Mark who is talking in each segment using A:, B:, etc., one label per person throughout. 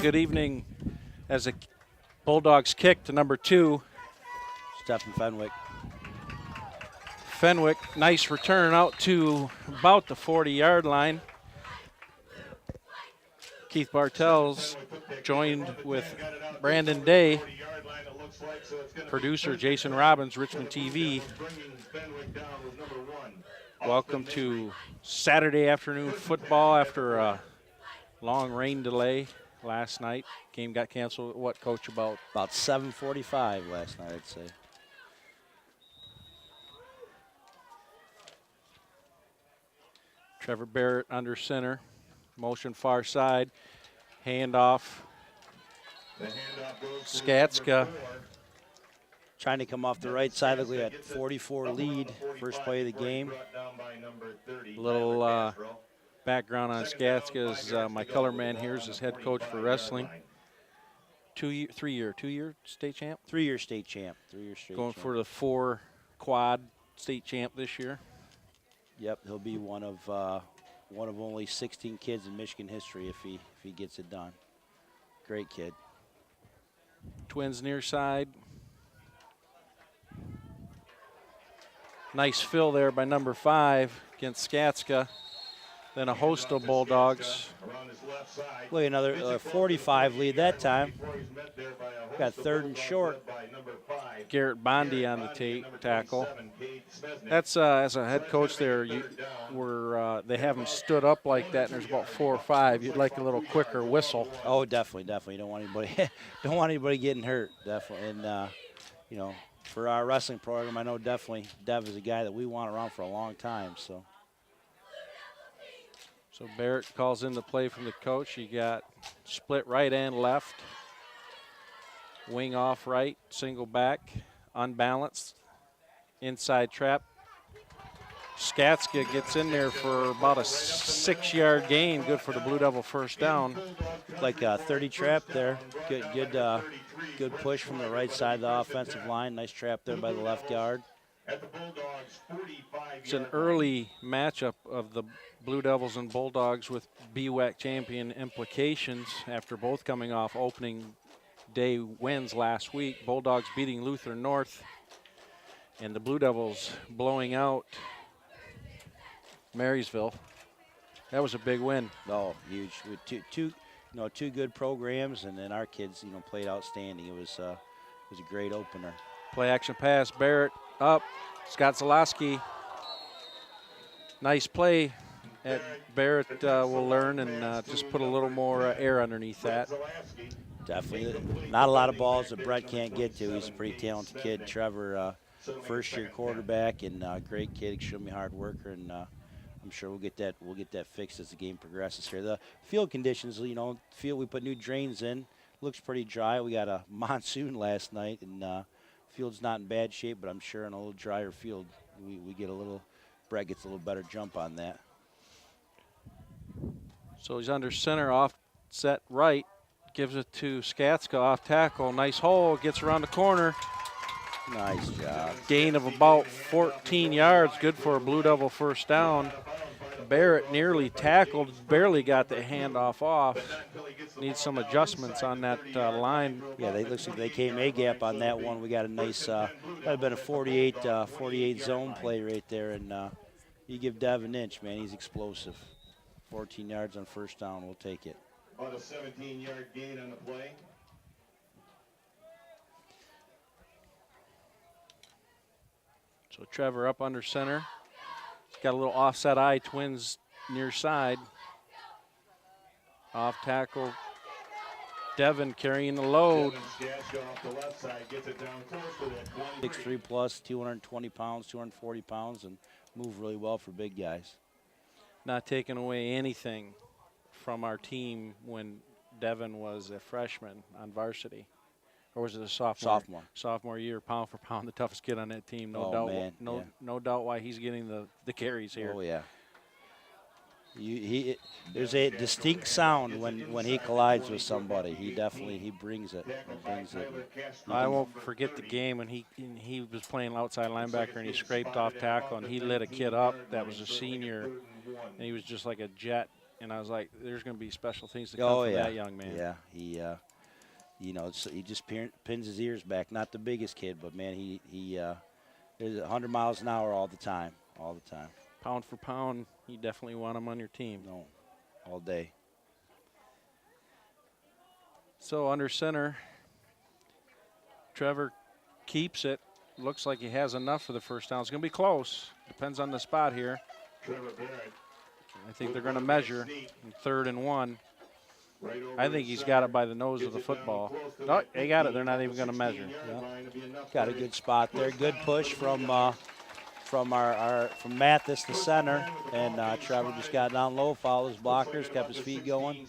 A: good evening as a Bulldogs kick to number 2.
B: Stephen Fenwick.
A: Fenwick, nice return out to about the 40-yard line. Keith Bartels joined with Brandon Day, producer Jason Robbins, Richmond TV. Welcome to Saturday afternoon football after a long rain delay last night. Game got canceled, what, Coach, about
B: 7:45 last night, I'd say.
A: Trevor Barrett under center, motion far side, handoff. Skatska
B: Trying to come off the right side, look at 44 lead, first play of the game.
A: A little background on Skatska is my color man here is his head coach for wrestling. 2-year state champ?
B: 3-year state champ. 3-year state
A: Going
B: champ.
A: for the 4 quad state champ this year.
B: Yep, he'll be one of only 16 kids in Michigan history if he gets it done. Great kid.
A: Twins near side. Nice fill there by number 5 against Skatska. Then a host of Bulldogs.
B: Look, another 45 lead that time. Got 3rd and short.
A: Garrett Bondi on the tackle. That's as a head coach there, they have them stood up like that, and there's about 4 or 5. You'd like a little quicker whistle.
B: Oh, definitely. You don't want anybody getting hurt, definitely. And you know, for our wrestling program, I know definitely Dev is a guy that we want around for a long time.
A: So Barrett calls in the play from the coach. You got split right and left. Wing off right, single back, unbalanced, inside trap. Skatska gets in there for about a 6-yard gain, good for the Blue Devil first down.
B: Like a 30 trap there. Good push from the right side of the offensive line. Nice trap there by the left guard.
A: It's an early matchup of the Blue Devils and Bulldogs with BWAC champion implications after both coming off opening day wins last week. Bulldogs beating Lutheran North and the Blue Devils blowing out Marysville. That was a big win.
B: Oh, huge. With two good programs, and then our kids, played outstanding. It was a great opener.
A: Play action pass, Barrett up, Scott Zalowski. Nice play. Barrett will learn and just put a little more air underneath that.
B: Definitely. Not a lot of balls that Brett can't get to. He's a pretty talented kid. Trevor, first-year quarterback and great kid, extremely hard worker, and I'm sure we'll get that fixed as the game progresses here. The field conditions, field we put new drains in, looks pretty dry. We got a monsoon last night, and field's not in bad shape, but I'm sure in a little drier field, Brett gets a little better jump on that.
A: So he's under center, offset right, gives it to Skatska off tackle. Nice hole, gets around the corner.
B: Nice job.
A: Gain of about 14 yards, good for a Blue Devil first down. Barrett nearly tackled, barely got the handoff off. Needs some adjustments on that line.
B: Yeah, looks like they came A-gap on that one. We got a nice, that would have been a 48 zone play right there, and you give Dev an inch, man, he's explosive. 14 yards on first down, we'll take it.
C: On a 17-yard gain on the play.
A: So Trevor up under center. He's got a little offset eye, Twins near side. Off tackle, Devin carrying the load.
B: 6'3 plus, 220 pounds, 240 pounds, and move really well for big guys.
A: Not taking away anything from our team when Devin was a freshman on varsity. Or was it a sophomore? Sophomore year, pound for pound, the toughest kid on that team. No doubt.
B: Man.
A: No doubt why he's getting the carries here.
B: Oh yeah. There's a distinct sound when he collides with somebody. He brings it.
A: I won't forget the game when he was playing outside linebacker and he scraped off tackle and he lit a kid up that was a senior, and he was just like a jet and I was like, there's going to be special things to come
B: Oh,
A: from
B: yeah.
A: that young man.
B: Yeah, he, you know, he just pins his ears back. Not the biggest kid, but, man, he there's 100 miles an hour all the time, all the time.
A: Pound for pound, you definitely want him on your team.
B: No, all day.
A: So under center, Trevor keeps it. Looks like he has enough for the first down. It's going to be close. Depends on the spot here. I think they're going to measure in 3rd and 1. I think he's got it by the nose of the football. No, they got it. They're not even going to measure.
B: Yeah. Got a good spot there. Good push from Mathis, the center, and Trevor just got down low, followed his blockers, kept his feet going.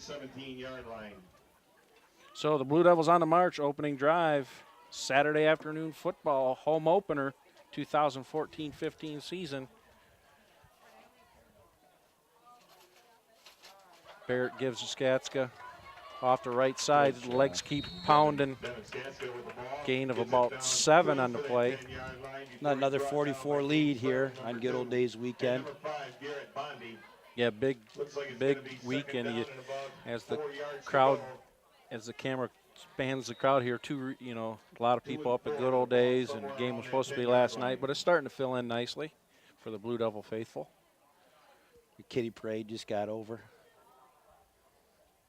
A: So the Blue Devils on the march, opening drive, Saturday afternoon football, home opener, 2014-15 season. Barrett gives to Skatska off the right side. The legs keep pounding. Gain of about 7 on the play.
B: Not another 44 lead here on Good Old Days weekend.
A: Yeah, big weekend. As the crowd, as the camera spans the crowd here, too, you know, a lot of people up at Good Old Days, and the game was supposed to be last night, but it's starting to fill in nicely for the Blue Devil faithful.
B: The kiddie parade just got over.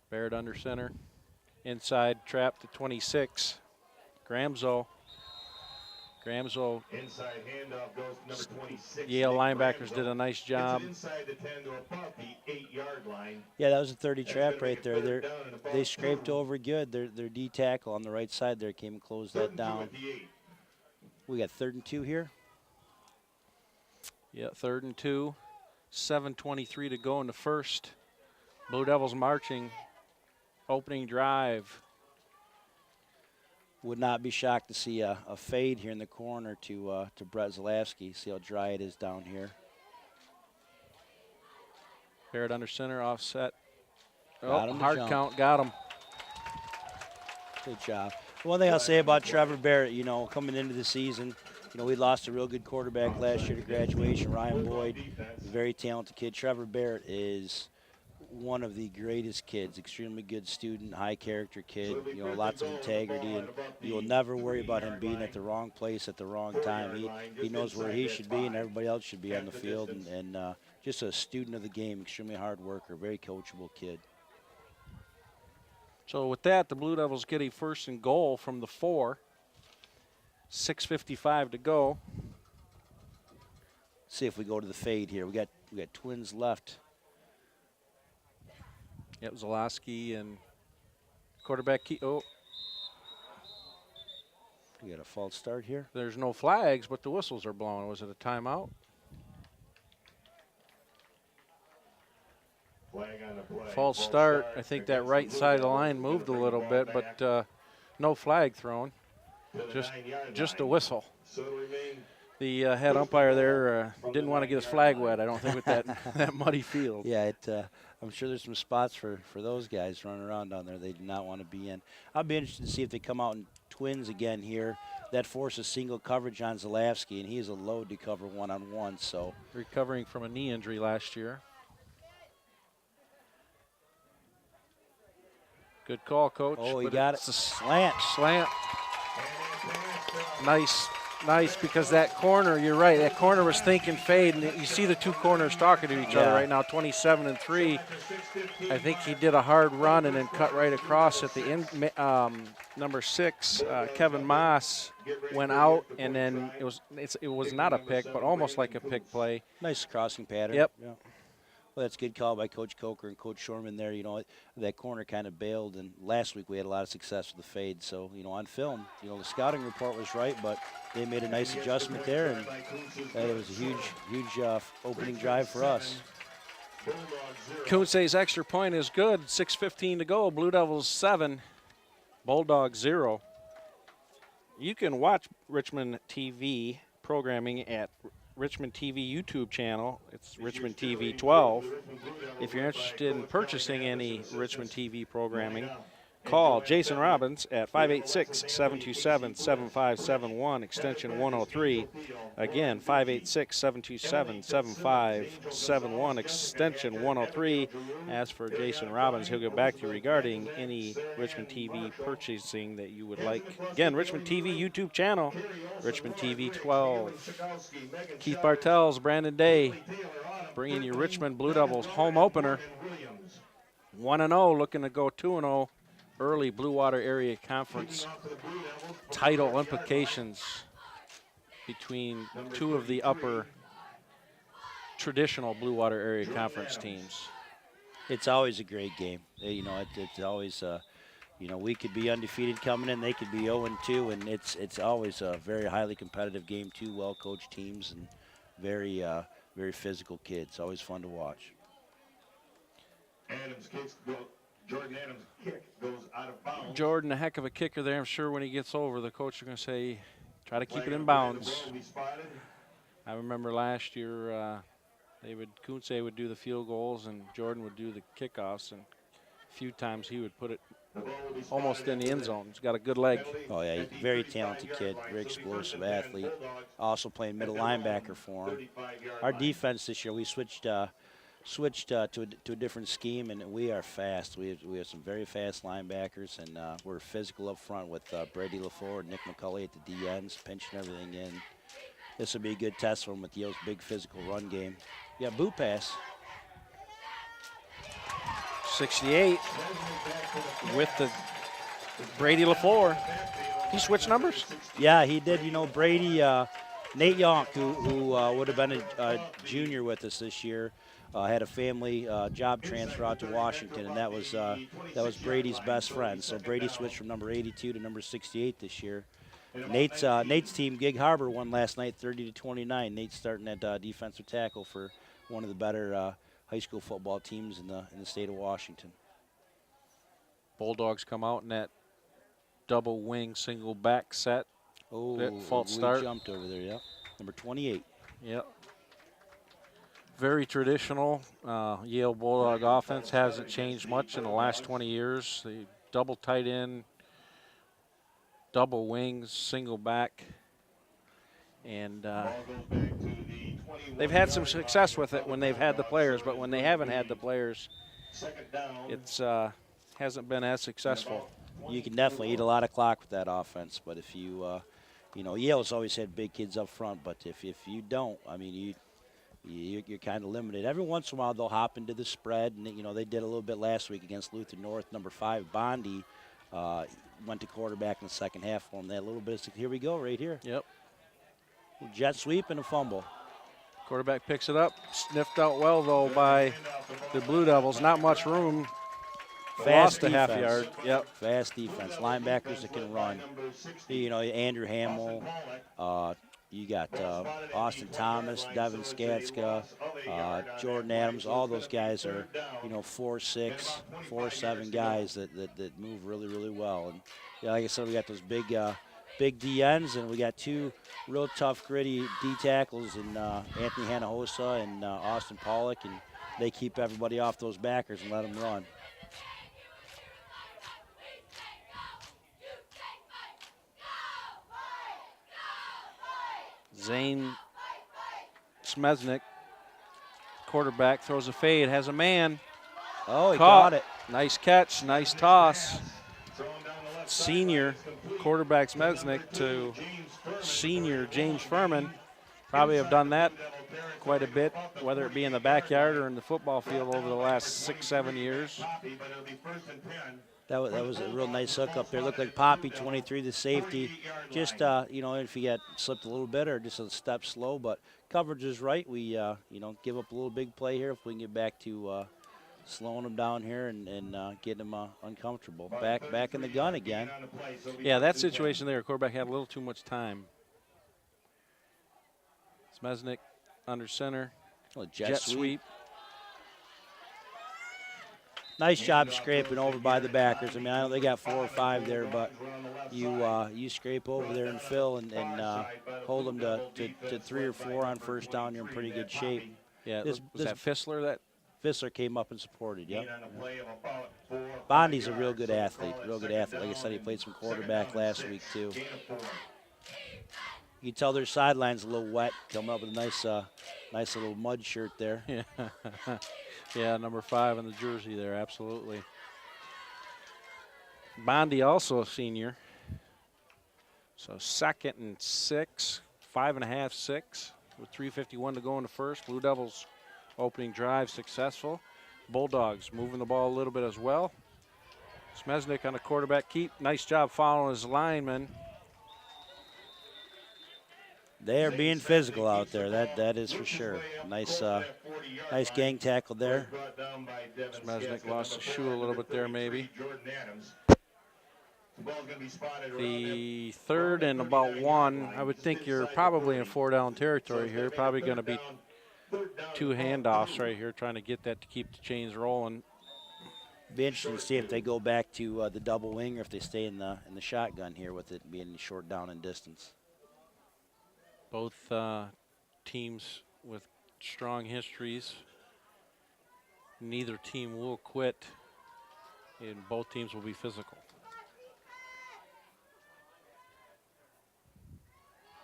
A: Barrett under center. Inside trap to 26. Gramzo.
C: Inside handoff goes to number 26.
A: Yale linebackers did a nice job.
C: It's inside the 10 to about the 8-yard line.
B: Yeah, that was a 30 trap right there. They scraped over good. Their D tackle on the right side there came and closed that down. We got 3rd and 2 here.
A: Yeah, 3rd and 2. 7:23 to go in the first. Blue Devils marching. Opening drive.
B: Would not be shocked to see a fade here in the corner to Brett Zalewski. See how dry it is down here.
A: Barrett under center, offset.
B: Got him to
A: hard
B: jump.
A: count, got him.
B: Good job. One thing I'll say about Trevor Barrett, you know, coming into the season, you know, we lost a real good quarterback last year to graduation, Ryan Boyd, a very talented kid. Trevor Barrett is one of the greatest kids, extremely good student, high character kid, you know, lots of integrity, and you'll never worry about him being at the wrong place at the wrong time. He knows where he should be and everybody else should be on the field, and just a student of the game, extremely hard worker, very coachable kid.
A: So with that, the Blue Devils get a 1st and goal from the 4. 6:55 to go.
B: See if we go to the fade here. We got twins left.
A: Yep, Zalewski and quarterback key. Oh,
B: We got a false start here.
A: there's no flags, but the whistles are blowing. Was it a timeout?
C: Flag on the play.
A: False start. I think that right side of the line moved a little bit, but no flag thrown. Just a whistle.
C: So to remain
A: The head umpire there didn't want to get his flag wet, I don't think, with that muddy field.
B: Yeah, I'm sure there's some spots for those guys running around down there they do not want to be in. I'll be interested to see if they come out in twins again here. That forces single coverage on Zalewski, and he is a load to cover one-on-one. So
A: Recovering from a knee injury last year. Good call, Coach.
B: he
A: but
B: got it.
A: it's a
B: Slant.
A: Slant. Nice, because that corner, you're right, that corner was thinking fade, and you see the two corners talking to each other right now, 27 and 3. I think he did a hard run and then cut right across at the end. Number 6, Kevin Moss, went out, and then it was not a pick, but almost like a pick play.
B: Nice crossing pattern.
A: Yep.
B: Yeah. Well, that's a good call by Coach Coker and Coach Shorman there. You know, that corner kind of bailed, and last week we had a lot of success with the fade. So, you know, on film, you know, the scouting report was right, but they made a nice adjustment there, and it was a huge opening drive for us.
A: Kunze's extra point is good. 6:15 to go. Blue Devils 7, Bulldogs 0. You can watch Richmond TV programming at Richmond TV YouTube channel. It's Richmond TV 12. If you're interested in purchasing any Richmond TV programming, call Jason Robbins at 586-727-7571, extension 103. Again, 586-727-7571, extension 103. As for Jason Robbins, he'll get back to you regarding any Richmond TV purchasing that you would like. Again, Richmond TV YouTube channel, Richmond TV 12. Keith Bartels, Brandon Day, bringing you Richmond Blue Devils home opener. 1-0, looking to go 2-0. Early Blue Water Area Conference title implications between two of the upper traditional Blue Water Area Conference teams.
B: It's always a great game. You know, it's always, you know, we could be undefeated coming in, they could be 0-2, and it's always a very highly competitive game. Two well-coached teams and very physical kids. Always fun to watch.
C: Jordan Adams' kick goes out of bounds.
A: Jordan, a heck of a kicker there. I'm sure when he gets over, the coach is going to say, try to keep it in bounds. I remember last year, Kuntze would do the field goals and Jordan would do the kickoffs, and a few times he would put it almost in the end zone. He's got a good leg.
B: Oh yeah, very talented kid, very explosive athlete. Also playing middle linebacker for him. Our defense this year, we switched to a different scheme, and we are fast. We have some very fast linebackers, and we're physical up front with Brady LaFleur and Nick McCulley at the D ends, pinching everything in. This will be a good test for him with Yale's big physical run game. Yeah, boot pass.
A: 68 with the Brady LaFleur. He switched numbers?
B: Yeah, he did. You know, Brady, Nate Yonk, who would have been a junior with us this year, had a family job transfer out to Washington, and that was Brady's best friend. So Brady switched from number 82 to number 68 this year. Nate's team, Gig Harbor, won last night 30-29. Nate's starting at defensive tackle for one of the better high school football teams in the state of Washington.
A: Bulldogs come out in that double wing single back set.
B: Oh,
A: that false start.
B: Jumped over there, yeah. Number 28.
A: Yep. Very traditional. Yale Bulldog offense hasn't changed much in the last 20 years. The double tight end, double wings, single back. And they've had some success with it when they've had the players, but when they haven't had the players, it's hasn't been as successful.
B: You can definitely eat a lot of clock with that offense, but if you, you know, Yale's always had big kids up front, but if you don't, I mean, you're kind of limited. Every once in a while, they'll hop into the spread, and you know they did a little bit last week against Luther North. Number 5, Bondi, went to quarterback in the second half for them. They had a little bit of, here we go, right here.
A: Yep.
B: Jet sweep and a fumble.
A: Quarterback picks it up, sniffed out well though by the Blue Devils. Not much room.
B: Fast
A: Lost a half
B: defense.
A: yard. Yep.
B: Fast defense. Linebackers that can run. You know, Andrew Hamill. You got Austin Thomas, Devin Skatska, Jordan Adams. All those guys are, you know, 4'6", 4'7" guys that move really, really well. And yeah, like I said, we got those big D ends, and we got two real tough, gritty D tackles in Anthony Hanahosa and Austin Pollock, and they keep everybody off those backers and let them run.
A: Zane Smesnik, quarterback, throws a fade, has a man.
B: Oh, he
A: Caught
B: caught it.
A: Nice catch, nice toss. Senior quarterback Smesnik to senior James Furman. Probably have done that quite a bit, whether it be in the backyard or in the football field over the last 6-7 years.
B: That was a real nice hook up there. Looked like Poppy, 23, the safety. Just, you know, if he got slipped a little bit or just a step slow, but coverage is right. We, you know, give up a little big play here if we can get back to slowing them down here and getting them uncomfortable. Back in the gun again.
A: Yeah, that situation there, quarterback had a little too much time. Smesnik under center. Jet sweep.
B: Nice job scraping over by the backers. I mean, I know they got 4 or 5 there, but you scrape over there and fill and hold them to 3 or 4 on first down. You're in pretty good shape.
A: Yeah, was that Fissler that
B: Fissler came up and supported. Yep.
C: Gain on the play of about 4 or 5
B: Bondi's a real
C: yards,
B: good
C: so we'll
B: athlete.
C: call it
B: Real good
C: second
B: athlete. Like I
C: down
B: said, he
C: and
B: played some
C: second
B: quarterback
C: down and
B: last
C: 6.
B: week too.
C: Gain of 4.
B: You can tell their sideline's a little wet. Coming up with a nice little mud shirt there.
A: Yeah, yeah, number 5 in the jersey there, absolutely. Bondi also a senior. So 2nd and 6, 5.5, 6, with 3:51 to go in the first. Blue Devils opening drive successful. Bulldogs moving the ball a little bit as well. Smesnik on the quarterback keep. Nice job following his lineman.
B: They are being physical out there. That is for sure. Nice gang tackle there.
A: Smesnik lost his shoe a little bit there, maybe. The 3rd and about 1. I would think you're probably in 4-down territory here. Probably going to be 2 handoffs right here, trying to get that to keep the chains rolling.
B: Be interesting to see if they go back to the double wing or if they stay in the shotgun here with it being short down in distance.
A: Both teams with strong histories. Neither team will quit, and both teams will be physical.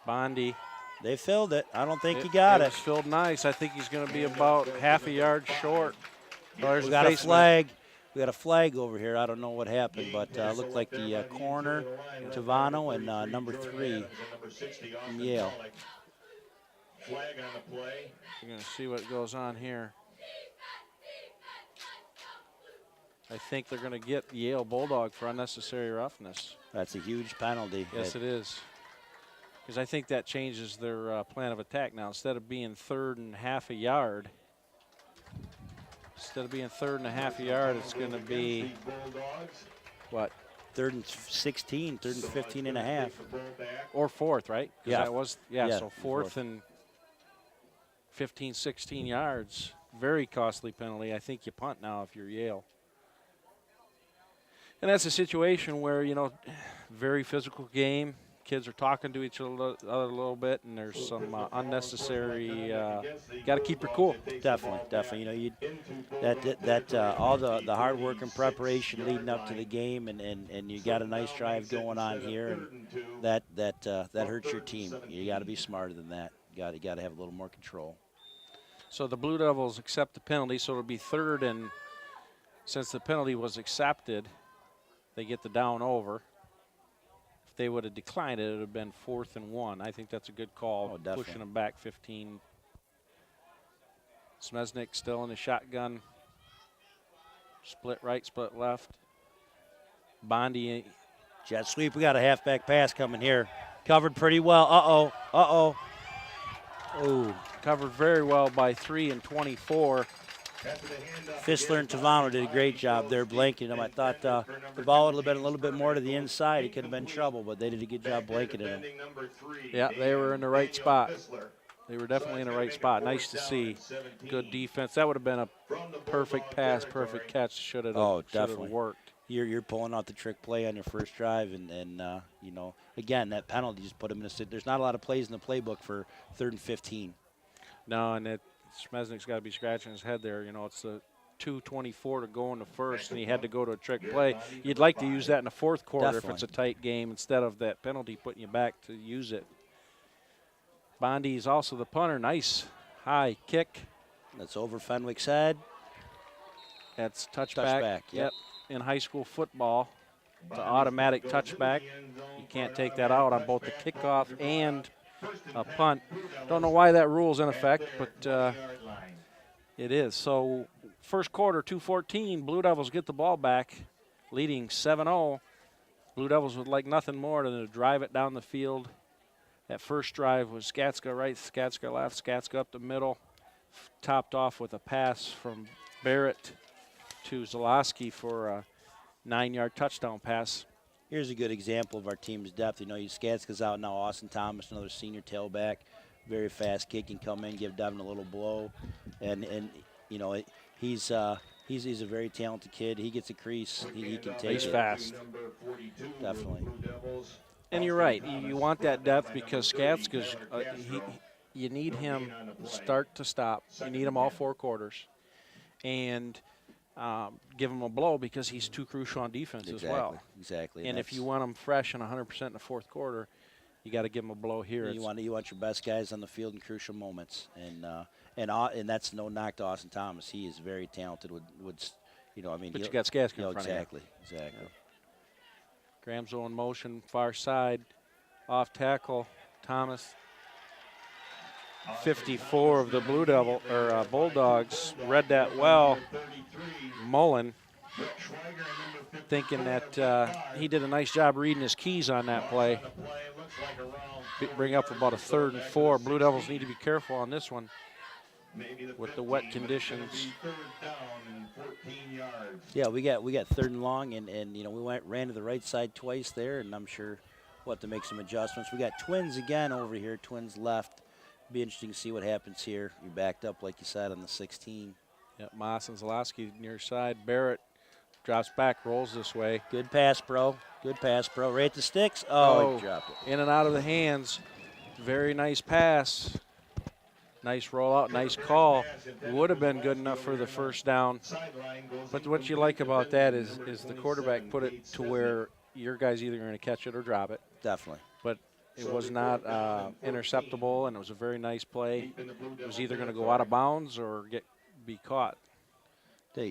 A: Bondi.
B: They filled it. I don't think he got
A: It
B: it.
A: was filled nice. I think he's going to be about half a yard short.
B: We got a flag. We got a flag over here. I don't know what happened, but looked like the corner, Tavano, and number 3 from Yale.
C: Flag on the play.
A: We're going to see what goes on here. I think they're going to get Yale Bulldog for unnecessary roughness.
B: That's a huge penalty.
A: Yes, it is. Because I think that changes their plan of attack now. Instead of being 3rd and half a yard, it's going to be, what?
B: 3rd and 16, 3rd and 15 and a half.
A: Or 4th, right?
B: Yeah.
A: That was, so 4th and 15, 16 yards. Very costly penalty. I think you punt now if you're Yale. And that's a situation where, very physical game. Kids are talking to each other a little bit, and there's some unnecessary. Got to keep your cool.
B: Definitely. All the hard work and preparation leading up to the game, and you got a nice drive going on here, and that hurts your team. You got to be smarter than that. You got to have a little more control.
A: So the Blue Devils accept the penalty, so it'll be 3rd, and since the penalty was accepted, they get the down over. If they would have declined it, it would have been 4th and 1. I think that's a good call, pushing them back 15. Smesnik still in the shotgun. Split right, split left. Bondi.
B: Jet sweep. We got a halfback pass coming here. Covered pretty well. Oh.
A: Covered very well by 3 and 24.
B: Fissler and Tavano did a great job there blanketing him. I thought the ball would have been a little bit more to the inside. He could have been in trouble, but they did a good job blanketing him.
A: Yeah, they were in the right spot. They were definitely in the right spot. Nice to see. Good defense. That would have been a perfect pass, perfect catch. Should have worked.
B: You're pulling out the trick play on your first drive, and again, that penalty just put him in a sit. There's not a lot of plays in the playbook for 3rd and 15.
A: No, and Smesnik's got to be scratching his head there. It's the 2:24 to go in the first, and he had to go to a trick play. You'd like to use that in the 4th quarter if it's a tight game instead of that penalty putting you back to use it. Bondi is also the punter. Nice high kick.
B: That's over Fenwick's head.
A: That's touchback.
B: Yep.
A: In high school football, it's an automatic touchback. You can't take that out on both the kickoff and a punt. Don't know why that rule's in effect, but it is. So first quarter, 2:14, Blue Devils get the ball back, leading 7-0. Blue Devils would like nothing more than to drive it down the field. That first drive was Skatska right, Skatska left, Skatska up the middle, topped off with a pass from Barrett to Zalowski for a 9-yard touchdown pass.
B: Here's a good example of our team's depth. Skatska's out now. Austin Thomas, another senior tailback, very fast kid, can come in, give Devin a little blow, and he's a very talented kid. He gets a crease. He can take it.
A: He's fast.
B: Definitely.
A: And you're right. You want that depth because Skatska's you need him start to stop. You need him all 4 quarters. and give him a blow because he's too crucial on defense as well.
B: Exactly.
A: And if you want them fresh and 100% in the fourth quarter, you got to give them a blow here.
B: You want your best guys on the field in crucial moments, and that's no knock to Austin Thomas. He is very talented. But you got Skaska in front of you. Exactly.
A: Yeah. Gramzo in motion, far side, off tackle. Thomas. 54 of the Bulldogs read that well. Mullen thinking that he did a nice job reading his keys on that play. Bring up about a 3rd and 4. Blue Devils need to be careful on this one with the wet conditions.
B: Yeah, we got 3rd and long, and we ran to the right side twice there, and I'm sure we'll have to make some adjustments. We got twins again over here, twins left. Be interesting to see what happens here. You backed up, like you said, on the 16.
A: Yep, Moss and Zalowski near side. Barrett drops back, rolls this way.
B: Good pass, bro. Good pass, bro. Right at the sticks. Oh, he dropped it.
A: In and out of the hands. Very nice pass. Nice rollout, nice call. Would have been good enough for the first down. But what you like about that is the quarterback put it to where your guy's either going to catch it or drop it.
B: Definitely.
A: But it was not interceptable, and it was a very nice play. It was either going to go out of bounds or be caught.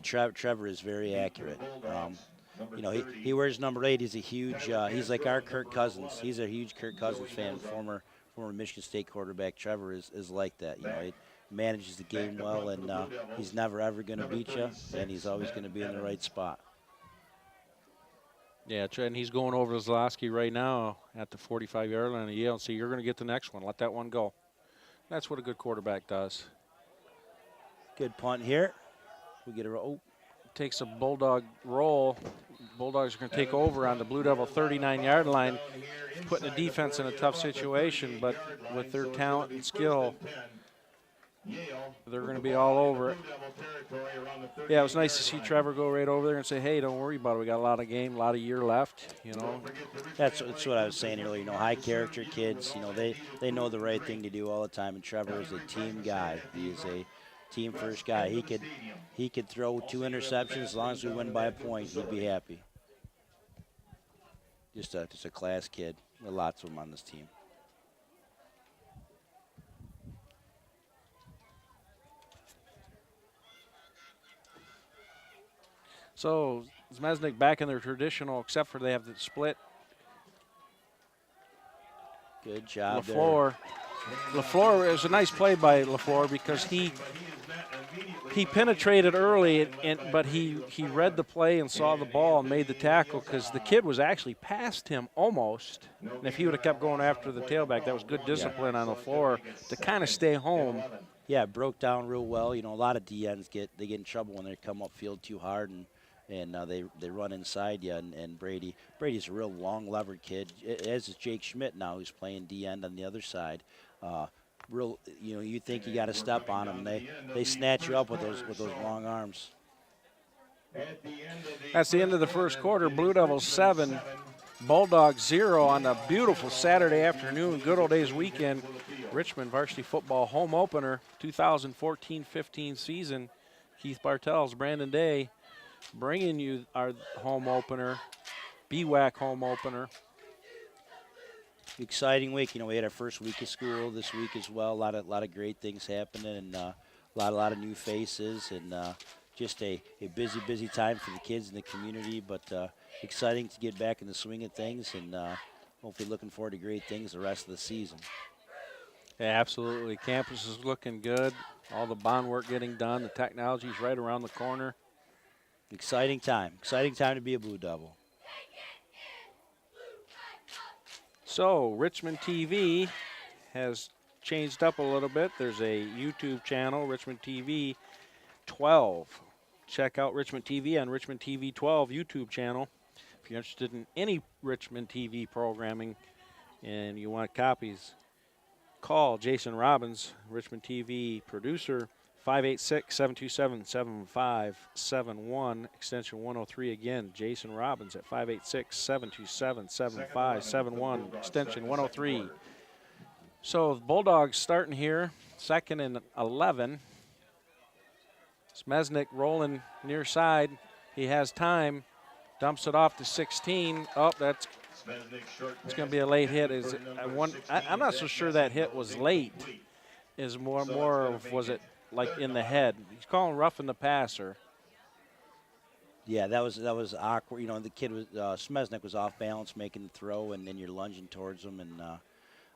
B: Trevor is very accurate. He wears number 8. He's a huge. He's like our Kirk Cousins. He's a huge Kirk Cousins fan, former Michigan State quarterback. Trevor is like that. He manages the game well, and he's never ever going to beat you, and he's always going to be in the right spot.
A: Yeah, and he's going over to Zalowski right now at the 45-yard line of Yale. So you're going to get the next one. Let that one go. That's what a good quarterback does.
B: Good punt here. We get a
A: takes a Bulldog roll. Bulldogs are going to take over on the Blue Devil 39-yard line, putting the defense in a tough situation. But with their talent and skill, they're going to be all over it. Yeah, it was nice to see Trevor go right over there and say, hey, don't worry about it. We got a lot of game, a lot of year left,
B: That's what I was saying earlier. High character kids, they know the right thing to do all the time. And Trevor is a team guy. He is a team first guy. He could throw 2 interceptions as long as we win by a point. He'd be happy. Just a class kid. There are lots of them on this team.
A: So Zmesnik back in their traditional, except for they have the split.
B: Good job
A: LaFleur. LaFleur, it was a nice play by LaFleur because he penetrated early, but he read the play and saw the ball and made the tackle because the kid was actually past him almost. And if he would have kept going after the tailback, that was good discipline on LaFleur to kind of stay home.
B: Yeah, it broke down real well. A lot of DNs get in trouble when they come upfield too hard and they run inside you. And Brady's a real long levered kid, as is Jake Schmidt now, who's playing D end on the other side. You think you got to step on them. They snatch you up with those long arms.
A: That's the end of the first quarter. Blue Devils 7, Bulldogs 0 on a beautiful Saturday afternoon, good old days weekend. Richmond Varsity Football home opener, 2014-15 season. Keith Bartels, Brandon Day, bringing you our home opener, BWAC home opener.
B: Exciting week. We had our first week of school this week as well. A lot of great things happening, and a lot of new faces, and just a busy time for the kids in the community. But exciting to get back in the swing of things, and hopefully looking forward to great things the rest of the season.
A: Yeah, absolutely. Campus is looking good. All the bond work getting done. The technology's right around the corner.
B: Exciting time. Exciting time to be a Blue Devil.
A: So Richmond TV has changed up a little bit. There's a YouTube channel, Richmond TV 12. Check out Richmond TV on Richmond TV 12 YouTube channel. If you're interested in any Richmond TV programming and you want copies, call Jason Robbins, Richmond TV producer, 586-727-7571, extension 103 again. Jason Robbins at 586-727-7571, extension 103. So the Bulldogs starting here, 2nd and 11. Smesnik rolling near side. He has time. Dumps it off to 16. Oh, it's going to be a late hit. I'm not so sure that hit was late. Is more of, was it like in the head? He's calling roughing the passer.
B: Yeah, that was awkward. You know, the kid was Smesnik was off balance making the throw, and then you're lunging towards him. And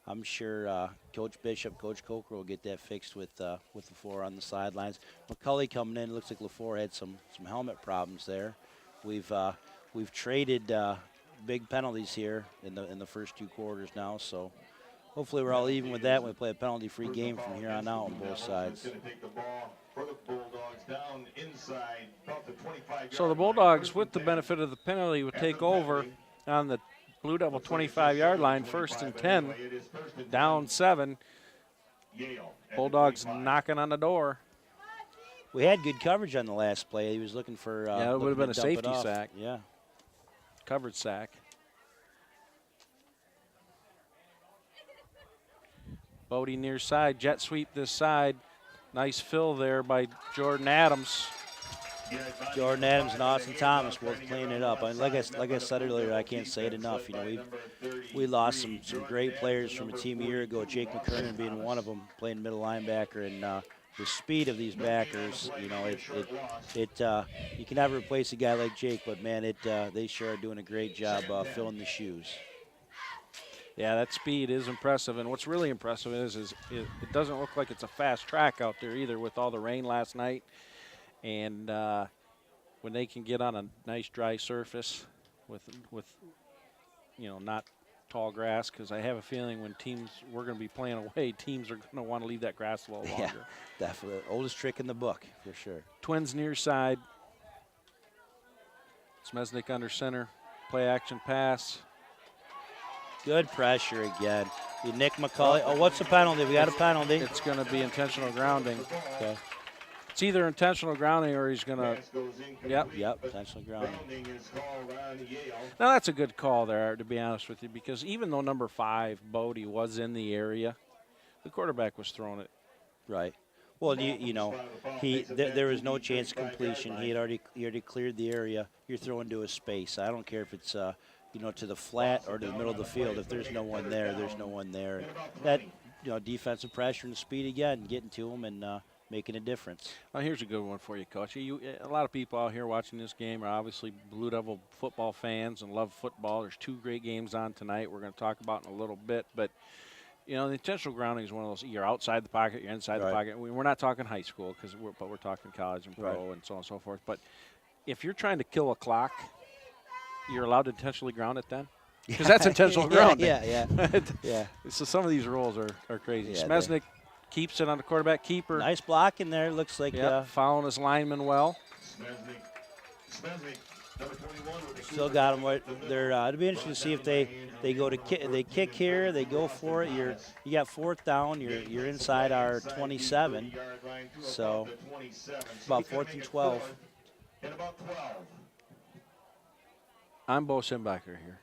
B: I'm sure Coach Bishop, Coach Coker will get that fixed with LaFleur on the sidelines. McCulley coming in. Looks like LaFleur had some helmet problems there. We've traded big penalties here in the first 2 quarters now, so hopefully we're all even with that when we play a penalty-free game from here on out on both sides.
A: So the Bulldogs, with the benefit of the penalty, would take over on the Blue Devil 25-yard line, 1st and 10, down 7. Bulldogs knocking on the door.
B: We had good coverage on the last play. He was looking for
A: yeah, it would have been a safety sack.
B: Yeah.
A: Covered sack. Bodie near side, jet sweep this side. Nice fill there by Jordan Adams.
B: Jordan Adams and Austin Thomas both cleaning it up. I mean, like I said earlier, I can't say it enough. You know, we lost some great players from a team a year ago. Jake McKernan being one of them, playing middle linebacker, and the speed of these backers. You know, you can never replace a guy like Jake, but man, they sure are doing a great job filling the shoes.
A: Yeah, that speed is impressive, and what's really impressive is it doesn't look like it's a fast track out there either with all the rain last night. And when they can get on a nice dry surface with not tall grass, because I have a feeling when we're going to be playing away, teams are going to want to leave that grass a little longer.
B: Yeah, definitely. Oldest trick in the book, for sure.
A: Twins near side. Smesnik under center. Play action pass.
B: Good pressure again. Nick McCulley. Oh, what's the penalty? We got a penalty.
A: It's going to be intentional grounding.
B: Okay.
A: It's either intentional grounding or he's going to.
B: Yep, intentional grounding.
A: Now, that's a good call there, to be honest with you, because even though number 5, Bodie, was in the area, the quarterback was throwing it.
B: Right. Well, you know, there was no chance of completion. He already cleared the area. You're throwing to a space. I don't care if it's to the flat or to the middle of the field. If there's no one there, there's no one there. That defensive pressure and speed again, getting to him and making a difference.
A: Well, here's a good one for you, Coach. A lot of people out here watching this game are obviously Blue Devil football fans and love football. There's 2 great games on tonight we're going to talk about in a little bit. But, the intentional grounding is one of those, you're outside the pocket, you're inside the pocket. We're not talking high school, but we're talking college and pro and so on and so forth. But if you're trying to kill a clock, you're allowed to intentionally ground it then? Because that's intentional grounding.
B: Yeah.
A: So some of these rules are crazy.
B: Yeah,
A: Smesnik keeps it on the quarterback keeper.
B: Nice block in there. Looks like
A: following his lineman well.
B: Still got him. It'll be interesting to see if they go to kick. They kick here. They go for it. You got 4th down. You're inside our 27. So about 4th and 12.
A: I'm Bo Simbacher here.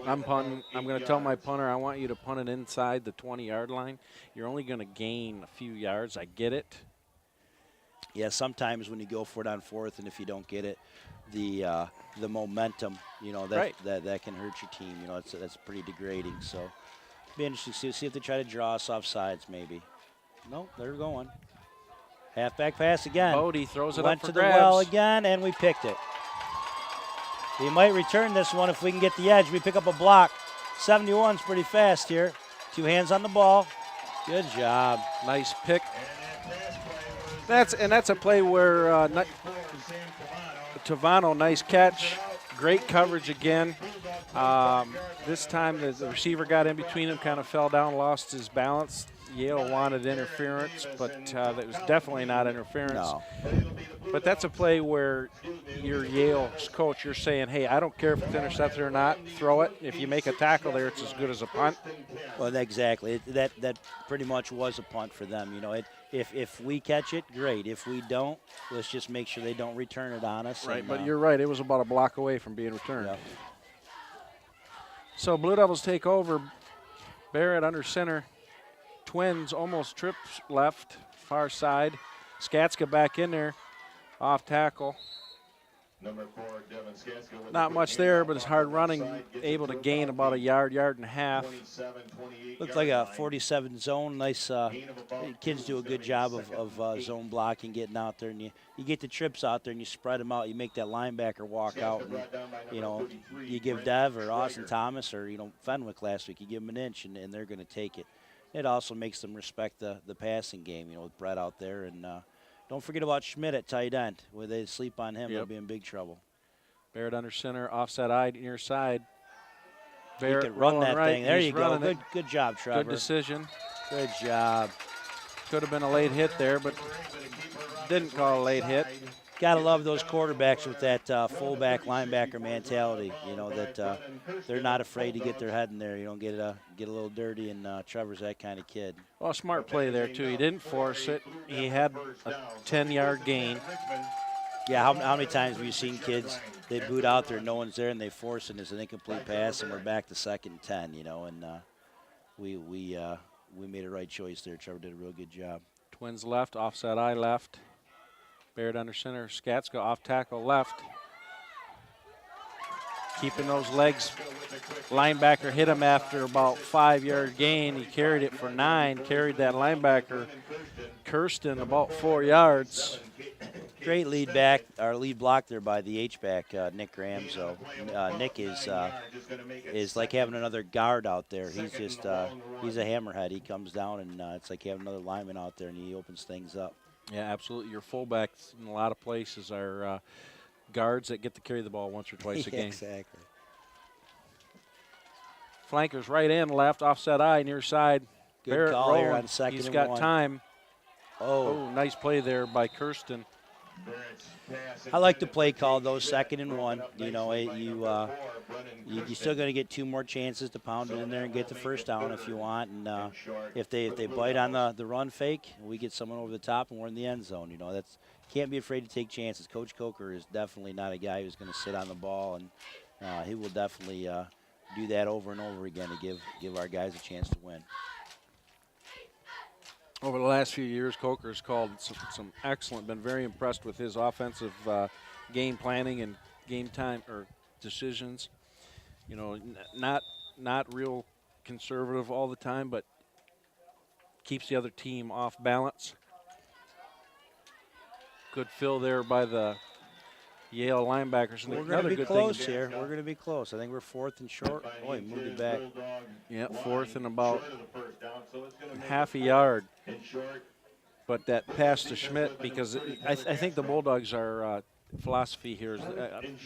A: I'm punting. I'm going to tell my punter, I want you to punt it inside the 20-yard line. You're only going to gain a few yards. I get it.
B: Yeah, sometimes when you go for it on 4th and if you don't get it, the momentum, that can hurt your team. That's pretty degrading. So it'll be interesting to see if they try to draw us off sides maybe. Nope, they're going. Halfback pass again.
A: Bodie throws it
B: Went
A: up for
B: to
A: grabs.
B: the well again, and we picked it. We might return this one if we can get the edge. We pick up a block. 71's pretty fast here. 2 hands on the ball. Good job.
A: Nice pick. That's a play where Tavano, nice catch. Great coverage again. This time the receiver got in between him, kind of fell down, lost his balance. Yale wanted interference, but that was definitely not interference.
B: No.
A: But that's a play where you're Yale's coach. You're saying, hey, I don't care if it's intercepted or not. Throw it. If you make a tackle there, it's as good as a punt.
B: Well, exactly. That pretty much was a punt for them. If we catch it, great. If we don't, let's just make sure they don't return it on us.
A: Right, but you're right. It was about a block away from being returned.
B: Yeah.
A: So Blue Devils take over. Barrett under center. Twins almost trips left, far side. Skatska back in there. Off tackle.
C: Number 4, Devin Skaska with
A: Not
C: the
A: much
C: quick
A: there,
C: handoff
A: but it's
C: off
A: hard
C: the
A: running,
C: right side, gets
A: able
C: it
A: to
C: to
A: gain about a yard, yard and a half.
C: 27, 28
B: Looked
C: yard
B: like a
C: line.
B: 47 zone. Nice.
C: Gain of about
B: Kids do a good
C: 2,
B: job
C: 72nd
B: of
C: and 8.
B: zone blocking, getting out there, and you get the trips out there and you spread them out. You make that linebacker walk out, and you know you give Dev or Austin Thomas or Fenwick last week. You give them an inch, and they're going to take it. It also makes them respect the passing game. With Brett out there, and don't forget about Schmidt at tight end. Where they sleep on him, they'll be in big trouble.
A: Barrett under center, offset eye near side. Barrett
B: You could run that
A: right.
B: thing. There
A: He's
B: you go.
A: Good,
B: Good job, Trevor.
A: good decision.
B: Good job.
A: Could have been a late hit there, but didn't call a late hit.
B: Gotta love those quarterbacks with that fullback linebacker mentality. That they're not afraid to get their head in there. Get a little dirty, and Trevor's that kind of kid.
A: Well, smart play there too. He didn't force it. He had a 10-yard gain.
B: Yeah, how many times have you seen kids, they boot out there, no one's there, and they force it, and it's an incomplete pass, and we're back to 2nd and 10, and we made a right choice there. Trevor did a real good job.
A: Twins left, offset eye left. Barrett under center, Skatska off tackle left. Keeping those legs. Linebacker hit him after about 5-yard gain. He carried it for 9, carried that linebacker, Kirsten, about 4 yards.
B: Great lead back, or lead block there by the H-back, Nick Graham. So Nick is like having another guard out there. He's just he's a hammerhead. He comes down, and it's like having another lineman out there, and he opens things up.
A: Yeah, absolutely. Your fullbacks in a lot of places are guards that get to carry the ball once or twice a game.
B: Exactly.
A: Flankers right in, left, offset eye, near side.
B: Good
A: Barrett
B: call here
A: rolling.
B: on 2nd
A: He's
B: and
A: got
B: 1.
A: time.
B: Oh,
A: Nice play there by Kirsten.
B: I like the play call, though, 2nd and 1. You're still going to get 2 more chances to pound it in there and get the first down if you want. And if they bite on the run fake, we get someone over the top and we're in the end zone. Can't be afraid to take chances. Coach Coker is definitely not a guy who's going to sit on the ball, and he will definitely do that over and over again to give our guys a chance to win.
A: Over the last few years, Coker's called some excellent, been very impressed with his offensive game planning and game time or decisions. Not real conservative all the time, but keeps the other team off balance. Good fill there by the Yale linebackers. And
B: We're going to be close here. We're going to be close. I think we're 4th and short. Oh, he moved it back.
A: Yeah, 4th and about half a yard. But that pass to Schmidt, because I think the Bulldogs' philosophy here is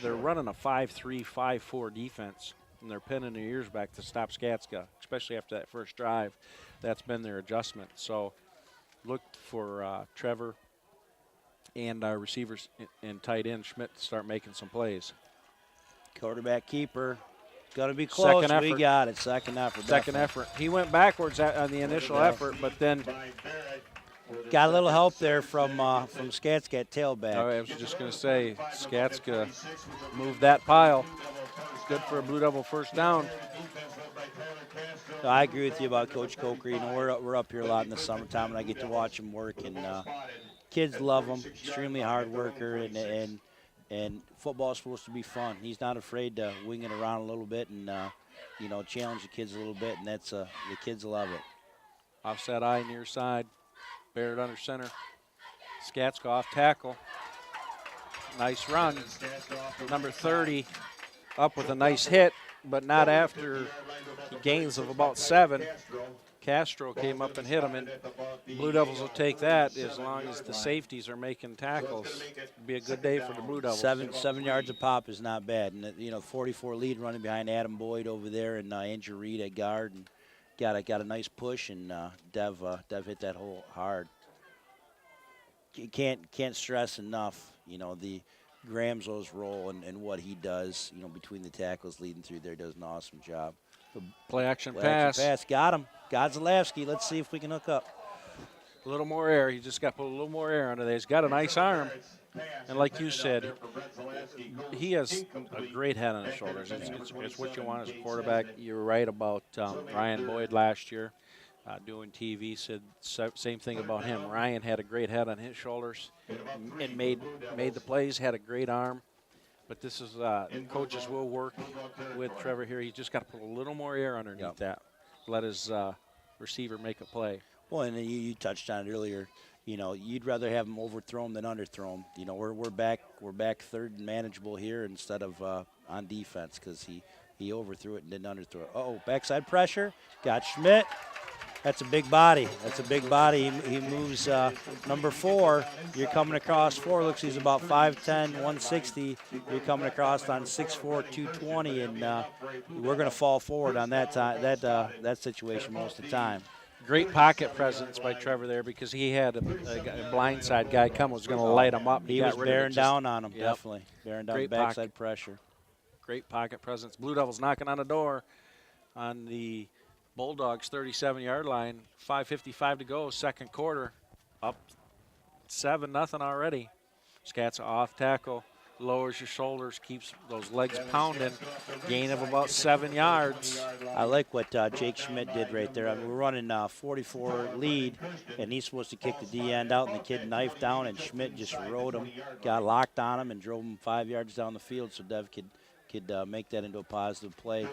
A: they're running a 5-3, 5-4 defense, and they're pinning their ears back to stop Skatska, especially after that first drive. That's been their adjustment. So look for Trevor and our receivers and tight end Schmidt to start making some plays.
B: Quarterback keeper. Going to be close.
A: Second effort.
B: We got it. Second effort.
A: Second effort. He went backwards on the initial effort, but then
B: got a little help there from Skatska at tailback.
A: I was just going to say, Skatska moved that pile. Good for a Blue Devil first down.
B: So I agree with you about Coach Coker. We're up here a lot in the summertime, and I get to watch him work. And kids love him. Extremely hard worker, and football is supposed to be fun. He's not afraid to wing it around a little bit and challenge the kids a little bit, and that's the kids love it.
A: Offset eye near side. Barrett under center. Skatska off tackle. Nice run. Number 30 up with a nice hit, but not after gains of about 7. Castro came up and hit him, and Blue Devils will take that as long as the safeties are making tackles. It'll be a good day for the Blue Devils.
B: 7 yards a pop is not bad, and 44 lead running behind Adam Boyd over there, and Andrew Reed at guard, and got a nice push, and Dev hit that hole hard. You can't stress enough, the Gramzo's role and what he does, between the tackles leading through there, does an awesome job.
A: Play action pass.
B: Got him. Godzalewski. Let's see if we can hook up.
A: A little more air. He just got to put a little more air under there. He's got a nice arm. And like you said, he has a great head on his shoulders. It's what you want as a quarterback. You're right about Ryan Boyd last year. doing TV, said same thing about him. Ryan had a great head on his shoulders and made the plays, had a great arm. But this is coaches will work with Trevor here. He's just got to put a little more air underneath that. Let his receiver make a play.
B: Well, and you touched on it earlier. You know, you'd rather have him overthrow him than underthrow him. You know, we're back third and manageable here instead of on defense because he overthrew it and didn't underthrow it. Uh-oh, backside pressure. Got Schmidt. That's a big body. That's a big body. He moves number 4. You're coming across 4. Looks he's about 5'10", 160. You're coming across on 6'4", 220, and we're going to fall forward on that situation most of the time.
A: Great pocket presence by Trevor there because he had a blindside guy come was going to light him up.
B: He was bearing down on him,
A: yep.
B: Definitely. Bearing down
A: Great
B: backside pressure.
A: Great pocket presence. Blue Devils knocking on the door on the Bulldogs 37-yard line. 5:55 to go, second quarter. Up 7-0 already. Scat's off tackle, lowers your shoulders, keeps those legs pounding. Gain of about 7 yards.
B: I like what Jake Schmidt did right there. I mean, we're running 44 lead, and he's supposed to kick the D end out, and the kid knifed down, and Schmidt just rode him, got locked on him, and drove him 5 yards down the field so Dev could make that into a positive play.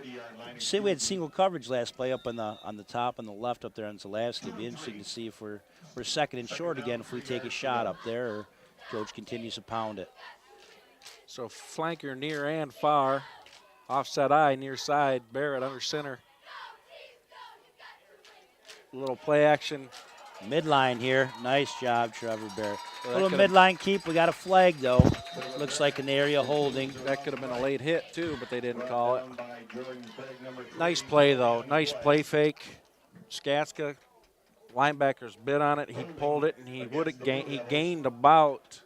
B: See, we had single coverage last play up on the top on the left up there on Zalewski. It'd be interesting to see if we're second and short again if we take a shot up there or Coach continues to pound it.
A: So flanker near and far. Offset eye, near side. Barrett under center. A little play action.
B: Midline here. Nice job, Trevor Barrett.
A: Well,
B: little midline keep. We got a flag, though. Looks like an area holding.
A: That could have been a late hit, too, but they didn't call it. Nice play, though. Nice play fake. Skatska, linebackers bit on it. He pulled it, and he gained about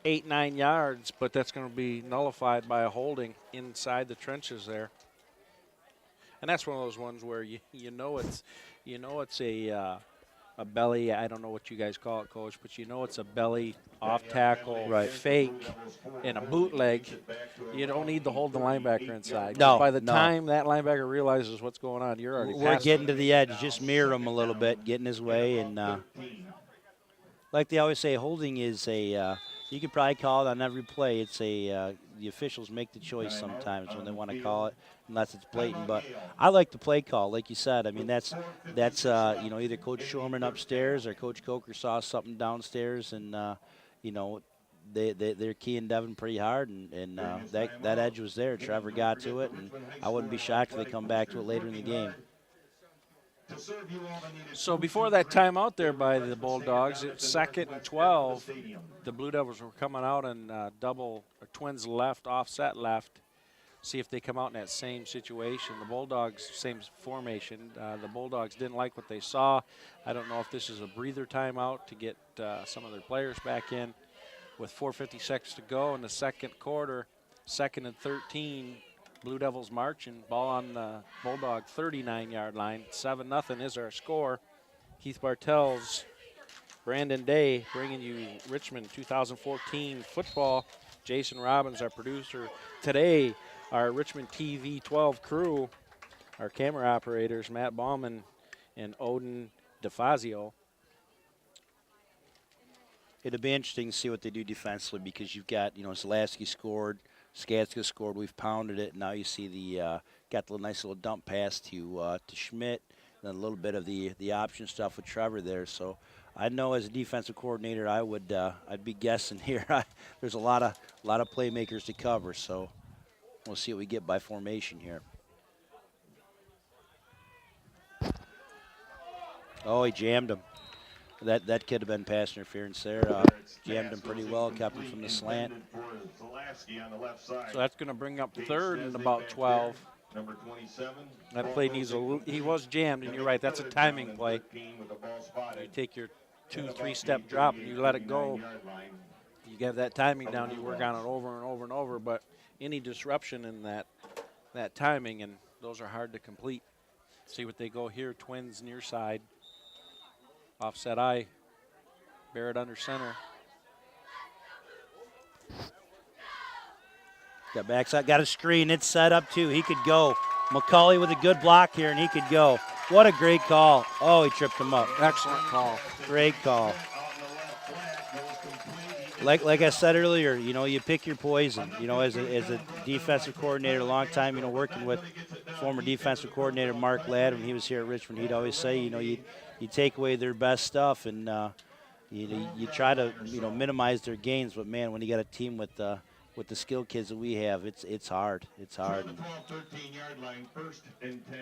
A: 8-9 yards, but that's going to be nullified by a holding inside the trenches there. And that's one of those ones where you know it's a belly. I don't know what you guys call it, Coach, but you know it's a belly off tackle fake and a bootleg. You don't need to hold the linebacker inside.
B: No.
A: By the time that linebacker realizes what's going on, you're already
B: We're
A: past
B: getting
A: him.
B: to the edge. Just mirror him a little bit, get in his way, and like they always say, holding is a. You could probably call it on every play. It's the officials make the choice sometimes when they want to call it, unless it's blatant. But I like the play call, like you said. I mean, that's either Coach Shorman upstairs or Coach Coker saw something downstairs, and they're keying Devin pretty hard, and that edge was there. Trevor got to it, and I wouldn't be shocked if they come back to it later in the game.
A: So before that timeout there by the Bulldogs, it's 2nd and 12. The Blue Devils were coming out and double or twins left, offset left. See if they come out in that same situation. The Bulldogs, same formation. The Bulldogs didn't like what they saw. I don't know if this is a breather timeout to get some of their players back in. With 4:56 to go in the second quarter, 2nd and 13. Blue Devils marching, ball on the Bulldog 39-yard line. 7-0 is our score. Keith Bartels, Brandon Day bringing you Richmond 2014 football. Jason Robbins, our producer. Today, our Richmond TV 12 crew, our camera operators, Matt Bauman and Odin DeFazio.
B: It'll be interesting to see what they do defensively because you've got, Zalewski scored, Skatska scored, we've pounded it. Now you see got the nice little dump pass to Schmidt, and a little bit of the option stuff with Trevor there. So I know as a defensive coordinator, I'd be guessing here. There's a lot of playmakers to cover, so we'll see what we get by formation here. Oh, he jammed him. That could have been pass interference there. Jammed him pretty well, kept him from the slant.
A: So that's going to bring up 3rd and about 12. That play needs he was jammed, and you're right, that's a timing play. You take your 2-3 step drop and you let it go. You get that timing down, you work on it over and over and over, but any disruption in that timing, and those are hard to complete. See what they go here, twins near side. Offset eye, Barrett under center.
B: Got backside, got a screen. It's set up too. He could go. McCauley with a good block here, and he could go. What a great call. Oh, he tripped him up.
A: Excellent call.
B: Great call. Like I said earlier, you know, you pick your poison. You know, as a defensive coordinator, a long time, you know, working with former defensive coordinator Mark Ladd when he was here at Richmond, he'd always say, you know, you take away their best stuff and you try to, you know, minimize their gains. But man, when you got a team with the skilled kids that we have, it's hard. It's hard.
C: 13-yard line, 1st and 10.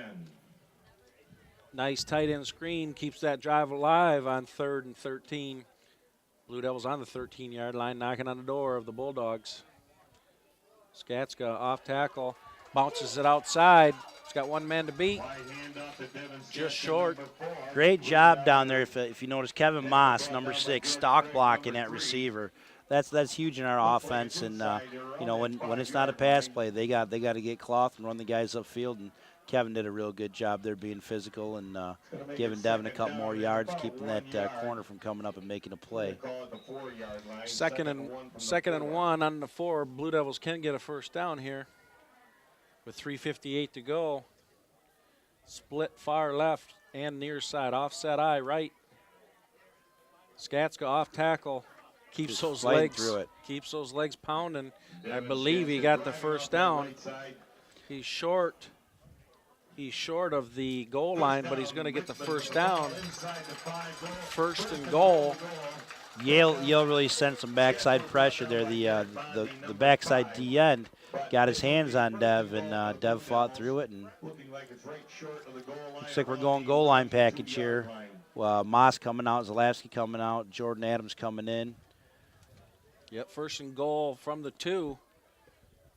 A: Nice tight end screen keeps that drive alive on 3rd and 13. Blue Devils on the 13-yard line, knocking on the door of the Bulldogs. Skatska off tackle, bounces it outside. He's got one man to beat. Just short.
B: Great job down there. If you notice, Kevin Moss, number 6, stock blocking that receiver. That's huge in our offense. And you know, when it's not a pass play, they got to get cloth and run the guys upfield. And Kevin did a real good job there being physical and giving Devin a couple more yards, keeping that corner from coming up and making a play.
A: Second and 1 on the 4. Blue Devils can get a first down here with 3:58 to go. Split far left and near side, offset eye right. Skatska off tackle, keeps those legs
B: through it.
A: Keeps those legs pounding. I believe he got the first down. He's short. He's short of the goal line, but he's going to get the first down. 1st and goal.
B: Yale really sent some backside pressure there. The backside D end got his hands on Dev, and Dev fought through it. And looks like we're going goal line package here. Moss coming out, Zalewski coming out, Jordan Adams coming in.
A: Yep, 1st and goal from the 2.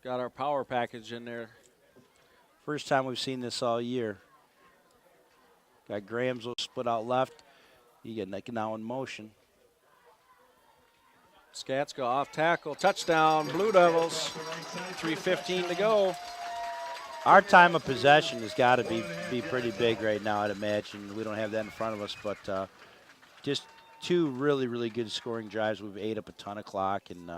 A: Got our power package in there.
B: First time we've seen this all year. Got Graham's split out left. You get Nick now in motion.
A: Skatska off tackle, touchdown, Blue Devils. 3:15 to go.
B: Our time of possession has got to be pretty big right now, I'd imagine. We don't have that in front of us, but just 2 really, really good scoring drives. We've ate up a ton of clock, and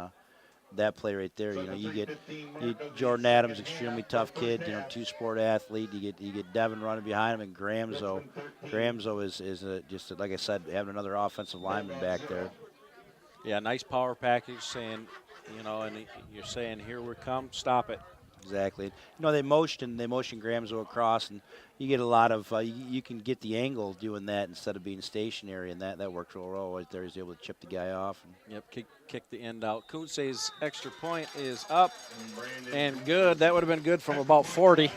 B: that play right there, you know, you get Jordan Adams, extremely tough kid, you know, 2-sport athlete. You get Devin running behind him, and Gramzo is just like I said, having another offensive lineman back there.
A: Yeah, nice power package, saying, you know, and you're saying, here we come, stop it.
B: Exactly. You know, they motion Gramzo across, and you get a lot of you can get the angle doing that instead of being stationary, and that works real well right there. He's able to chip the guy off.
A: Yep, kick the end out. Kuntze's extra point is up and good. That would have been good from about 40.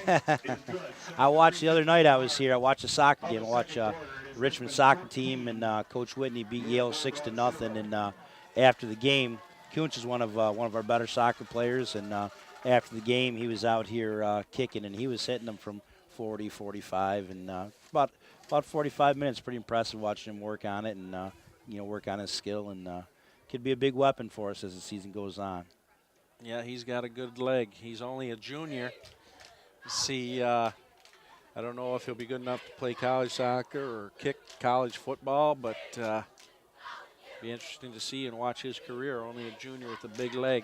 B: I watched the other night I was here. I watched a soccer game. I watched Richmond soccer team, and Coach Whitney beat Yale 6-0. And after the game, Kuntz is one of our better soccer players, and after the game, he was out here kicking, and he was hitting them from 40, 45, and about 45 minutes. Pretty impressive watching him work on it and you know, work on his skill, and could be a big weapon for us as the season goes on.
A: Yeah, he's got a good leg. He's only a junior. See, I don't know if he'll be good enough to play college soccer or kick college football, but be interesting to see and watch his career. Only a junior with a big leg.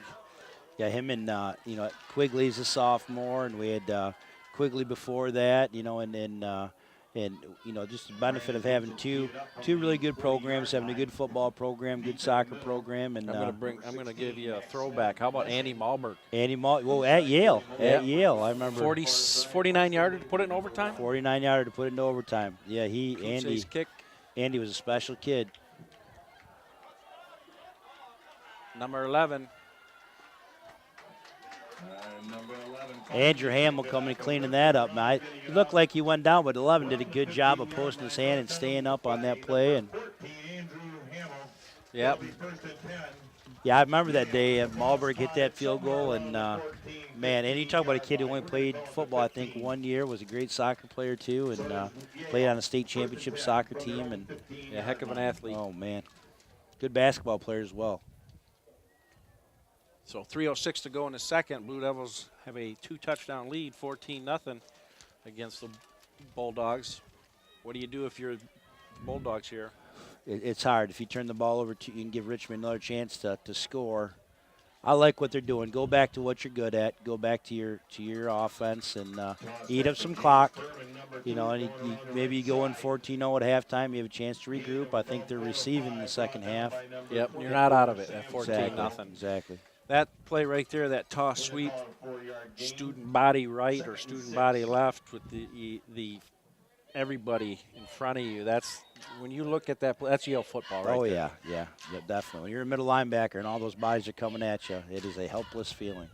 B: Yeah, him and you know, Quigley's a sophomore, and we had Quigley before that, you know, and you know, just the benefit of having two really good programs, having a good football program, good soccer program, and
A: I'm gonna give you a throwback. How about Andy Malberg?
B: Well, at Yale, I remember
A: 49-yarder to put it in overtime.
B: 49-yarder to put it into overtime. Yeah,
A: kick.
B: Andy was a special kid.
A: Number 11.
B: Andrew Hamill coming and cleaning that up. Now, it looked like he went down, but 11 did a good job of posting his hand and staying up on that play. And
A: yep.
B: Yeah, I remember that day. Malberg hit that field goal, and man, and you talk about a kid who only played football, I think, 1 year, was a great soccer player too, and played on a state championship soccer team. And
A: yeah, heck of an athlete.
B: Oh man, good basketball player as well.
A: So 3:06 to go in the second. Blue Devils have a 2-touchdown lead, 14-0 against the Bulldogs. What do you do if you're Bulldogs here?
B: It's hard. If you turn the ball over, you can give Richmond another chance to score. I like what they're doing. Go back to what you're good at. Go back to your offense and eat up some clock. you know, and maybe you go in 14-0 at halftime. You have a chance to regroup. I think they're receiving in the second half.
A: Yep, you're not out of it at 14-0.
B: Exactly.
A: That play right there, that toss sweep, student body right or student body left with the everybody in front of you. That's when you look at that play, that's Yale football right there.
B: Yeah, definitely. When you're a middle linebacker and all those bodies are coming at you, it is a helpless feeling.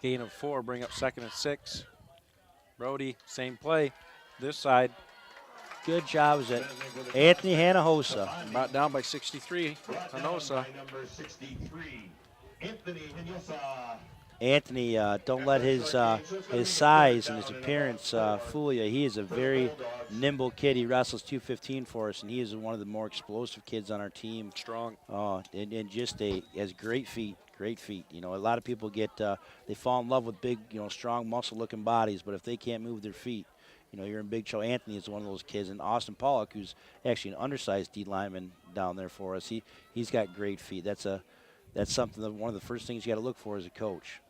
A: Gain of 4, bring up 2nd and 6. Brody, same play. This side,
B: Good job. Is it Anthony Hanahosa?
A: brought down by 63. Hanosa.
C: Number 63, Anthony Hinosa.
B: Anthony, don't let his size and his appearance fool you. He is a very nimble kid. He wrestles 215 for us, and he is one of the more explosive kids on our team.
A: Strong.
B: Oh, and just has great feet. Great feet. You know, a lot of people they fall in love with big, strong, muscle-looking bodies, but if they can't move their feet, you're in big trouble. Anthony is one of those kids, and Austin Pollock, who's actually an undersized D lineman down there for us. He's got great feet. That's something that one of the first things you got to look for as a coach.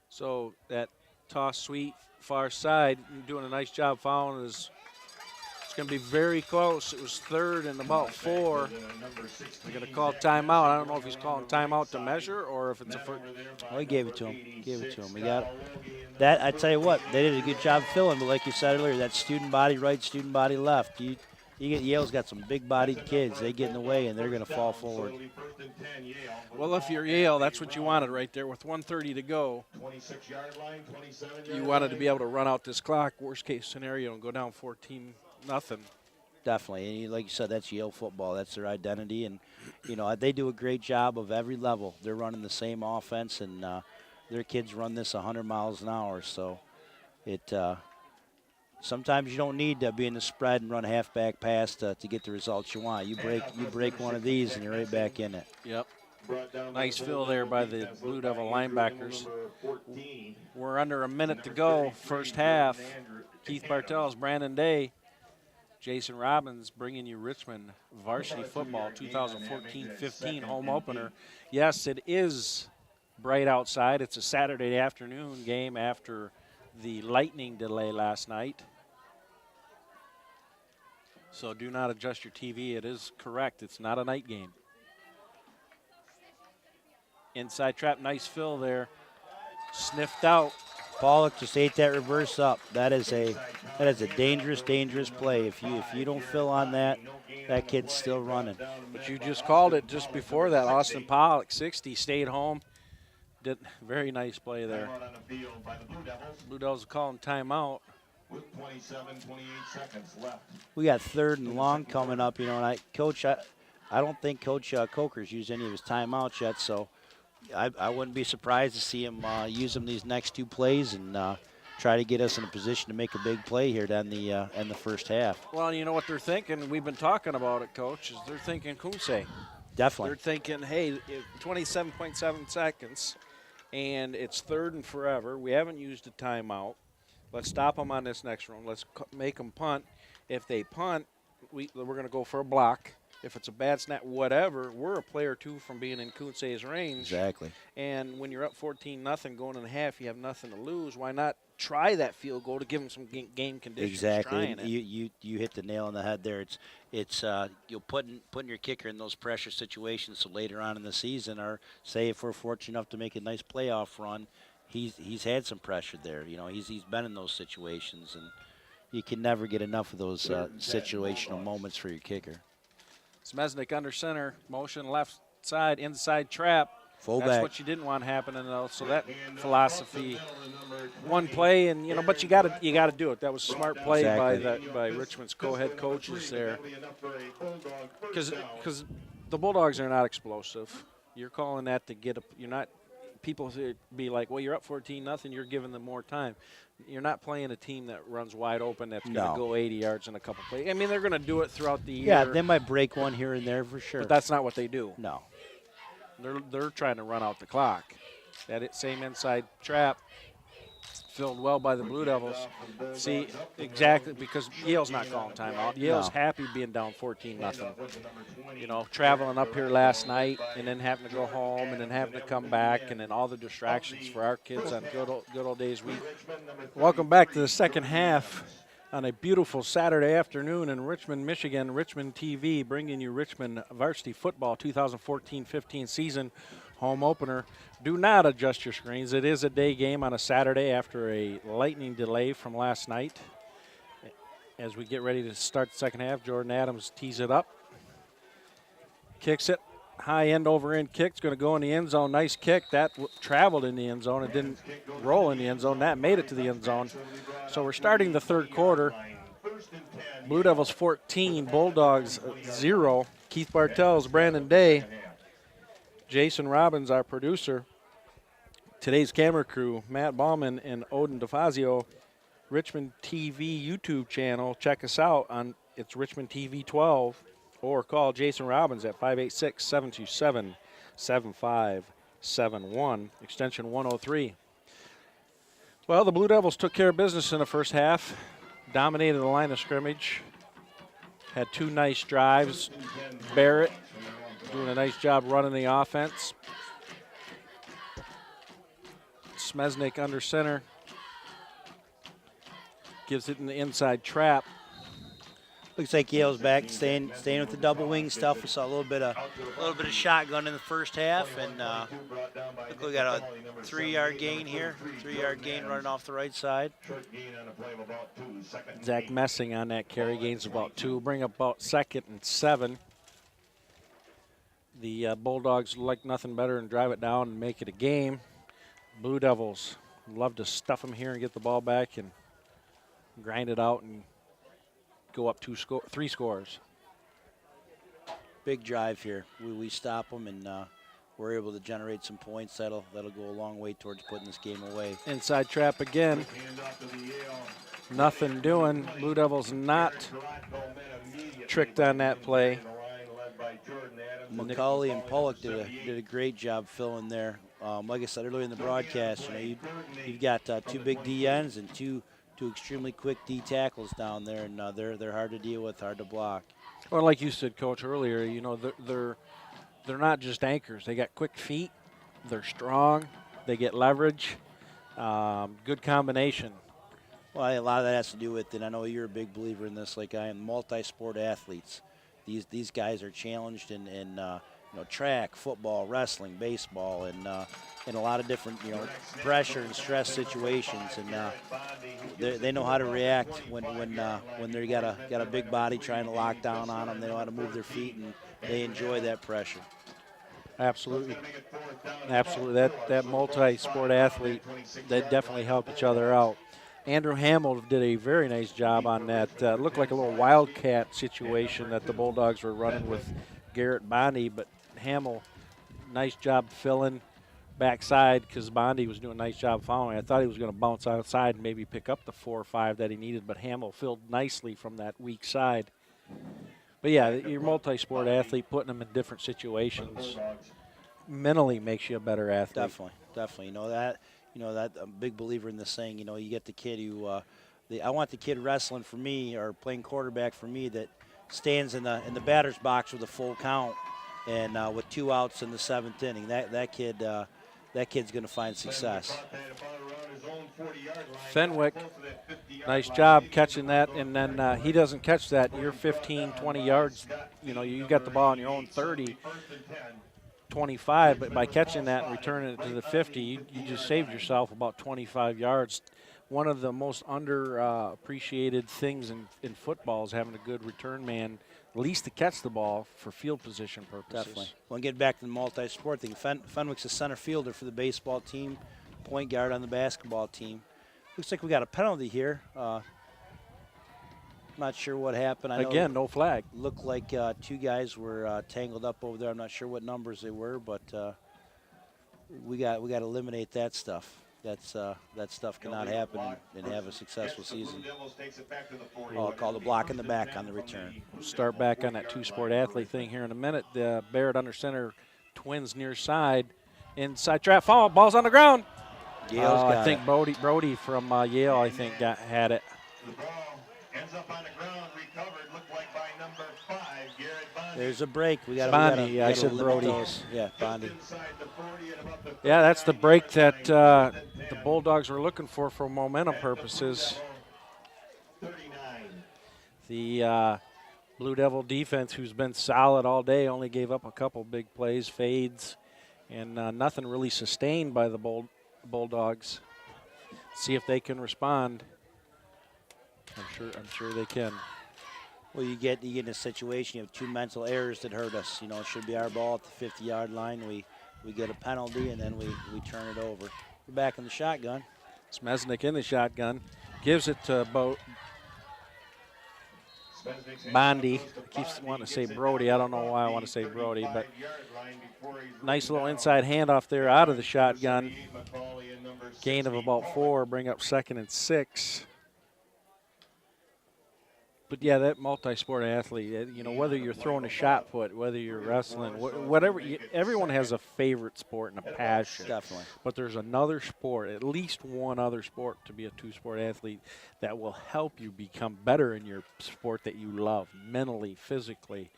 A: So that toss sweep far side, doing a nice job following is. It's going to be very close. It was 3rd and about 4. They're going to call timeout. I don't know if he's calling timeout to measure or if it's a first.
B: Well, he gave it to him. We got that. I tell you what, they did a good job filling. But like you said earlier, that student body right, student body left. Yale's got some big-bodied kids. They get in the way and they're going to fall forward.
A: Well, if you're Yale, that's what you wanted right there with 1:30 to go. You wanted to be able to run out this clock, worst case scenario, and go down 14-0.
B: Definitely, and like you said, that's Yale football. That's their identity, and they do a great job of every level. They're running the same offense, and their kids run this 100 miles an hour. So, sometimes you don't need to be in the spread and run a halfback pass to get the results you want. You break one of these, and you're right back in it.
A: Yep. Nice fill there by the Blue Devil linebackers. We're under a minute to go, first half. Keith Bartels, Brandon Day, Jason Robbins bringing you Richmond Varsity Football 2014-15 home opener. Yes, it is bright outside. It's a Saturday afternoon game after the lightning delay last night. So do not adjust your TV. It is correct. It's not a night game. Inside trap, nice fill there. Sniffed out.
B: Pollock just ate that reverse up. That is a dangerous play. If you don't fill on that kid's still running.
A: But you just called it just before that. Austin Pollock, 60, stayed home. Did very nice play there. Blue Devils calling timeout.
C: With 28 seconds left.
B: We got 3rd and long coming up, and I don't think Coach Coker's used any of his timeouts yet, so I wouldn't be surprised to see him use them these next 2 plays and try to get us in a position to make a big play here in the first half.
A: Well, you know what they're thinking? We've been talking about it, Coach, is they're thinking Kunsei.
B: Definitely.
A: They're thinking, hey, 27.7 seconds, and it's 3rd and forever. We haven't used a timeout. Let's stop them on this next run. Let's make them punt. If they punt, we're going to go for a block. If it's a bad snap, whatever, we're a play or 2 from being in Kunsei's range.
B: Exactly.
A: And when you're up 14-0 going in the half, you have nothing to lose. Why not try that field goal to give them some game conditions?
B: Exactly. You hit the nail on the head there. It's you're putting your kicker in those pressure situations so later on in the season, or say if we're fortunate enough to make a nice playoff run, he's had some pressure there. He's been in those situations, and you can never get enough of those situational moments for your kicker.
A: Smesnik under center, motion left side, inside trap.
B: Fullback.
A: That's what you didn't want happening though. So that philosophy, one play, and but you got to do it. That was a smart play by Richmond's co-head coaches there. Because the Bulldogs are not explosive. You're calling that to get you're not. People be like, well, you're up 14-0. You're giving them more time. You're not playing a team that runs wide open that's going to go 80 yards in a couple plays. I mean, they're going to do it throughout the year.
B: Yeah, they might break one here and there for sure.
A: But that's not what they do.
B: No.
A: They're trying to run out the clock. That same inside trap, Filled well by the Blue Devils. See, exactly, because Yale's not calling timeout. Yale's happy being down 14-0. You know, traveling up here last night and then having to go home and then having to come back and then all the distractions for our kids on good old days. Welcome back to the second half on a beautiful Saturday afternoon in Richmond, Michigan. Richmond TV bringing you Richmond Varsity Football 2014-15 season home opener. Do not adjust your screens. It is a day game on a Saturday after a lightning delay from last night. As we get ready to start the second half, Jordan Adams tees it up. Kicks it. High end over end kick. It's going to go in the end zone. Nice kick. That traveled in the end zone. It didn't roll in the end zone. That made it to the end zone. So we're starting the third quarter. Blue Devils 14, Bulldogs 0. Keith Bartels, Brandon Day, Jason Robbins, our producer. Today's camera crew, Matt Bauman and Odin DeFazio. Richmond TV YouTube channel. Check us out on it's Richmond TV 12 or call Jason Robbins at 586-727-7571, extension 103. Well, the Blue Devils took care of business in the first half, dominated the line of scrimmage, had two nice drives. Barrett doing a nice job running the offense. Smesnik under center. Gives it in the inside trap.
B: Looks like Yale's back, staying with the double wing stuff. We saw a little bit of shotgun in the first half, and look, we got a 3-yard gain here. 3-yard gain running off the right side.
A: Zach Messing on that carry, gains about 2. Bring up about 2nd and 7. The Bulldogs like nothing better and drive it down and make it a game. Blue Devils love to stuff them here and get the ball back and grind it out and go up 3 scores.
B: Big drive here. We stop them and we're able to generate some points. That'll go a long way towards putting this game away.
A: Inside trap again. Nothing doing. Blue Devils not tricked on that play.
B: McCauley and Pollock did a great job filling there. Like I said earlier in the broadcast, you've got 2 big D ends and two extremely quick D tackles down there, and they're hard to deal with, hard to block.
A: Well, like you said, Coach, earlier, you know, they're not just anchors. They got quick feet. They're strong. They get leverage. Good combination.
B: Well, a lot of that has to do with, and I know you're a big believer in this, like I am, multi-sport athletes. These guys are challenged in track, football, wrestling, baseball, and in a lot of different pressure and stress situations, and they know how to react when they got a big body trying to lock down on them. They know how to move their feet, and they enjoy that pressure.
A: Absolutely. That multi-sport athlete, they definitely help each other out. Andrew Hamill did a very nice job on that. Looked like a little wildcat situation that the Bulldogs were running with Garrett Bondi, but Hamill, nice job filling backside because Bondi was doing a nice job following. I thought he was going to bounce outside and maybe pick up the 4 or 5 that he needed, but Hamill filled nicely from that weak side. But yeah, your multi-sport athlete, putting them in different situations, mentally makes you a better athlete.
B: Definitely. That I'm a big believer in this saying. You get the kid who, I want the kid wrestling for me or playing quarterback for me that stands in the batter's box with a full count and with 2 outs in the 7th inning. That kid's going to find success.
A: Fenwick, nice job catching that, and then he doesn't catch that. You're 15, 20 yards. You got the ball on your own 30. 25, but by catching that and returning it to the 50, you just saved yourself about 25 yards. One of the most underappreciated things in football is having a good return man, at least to catch the ball for field position purposes.
B: Definitely. Well, get back to the multi-sport thing. Fenwick's a center fielder for the baseball team, point guard on the basketball team. Looks like we got a penalty here. Not sure what happened.
A: Again, no flag.
B: Looked like 2 guys were tangled up over there. I'm not sure what numbers they were, but we got to eliminate that stuff. That stuff cannot happen and have a successful season. I'll call the block in the back on the return.
A: We'll start back on that 2-sport athlete thing here in a minute. Barrett under center, Twins near side, inside trap, fall, ball's on the ground.
B: Yale's got
A: I think
B: it.
A: Brody from Yale, I think, had it.
C: The ball ends up on the ground, recovered, looked like by number 5, Garrett Bondi.
B: There's a break. We got
A: Bondi, I
B: to
A: said
B: limit
A: Brody.
B: those. Yeah, Bondi.
C: Inside the 40 and about the
A: Yeah, that's the break that
C: 39
A: the Bulldogs were looking for momentum purposes.
C: 39.
A: The Blue Devil defense, who's been solid all day, only gave up a couple big plays, fades, and nothing really sustained by the Bulldogs. See if they can respond. I'm sure they can.
B: Well, you get in a situation, you have 2 mental errors that hurt us. You know, it should be our ball at the 50-yard line. We get a penalty, and then we turn it over. We're back in the shotgun.
A: Smesnik in the shotgun. Gives it to Bondi. I keep wanting to say Brody. I don't know why I want to say Brody, but nice little inside handoff there out of the shotgun. Gain of about 4, bring up 2nd and 6. But yeah, that multi-sport athlete, you know, whether you're throwing a shot put, whether you're wrestling, whatever, everyone has a favorite sport and a passion.
B: Definitely.
A: But there's another sport, at least one other sport, to be a 2-sport athlete that will help you become better in your sport that you love, mentally, physically.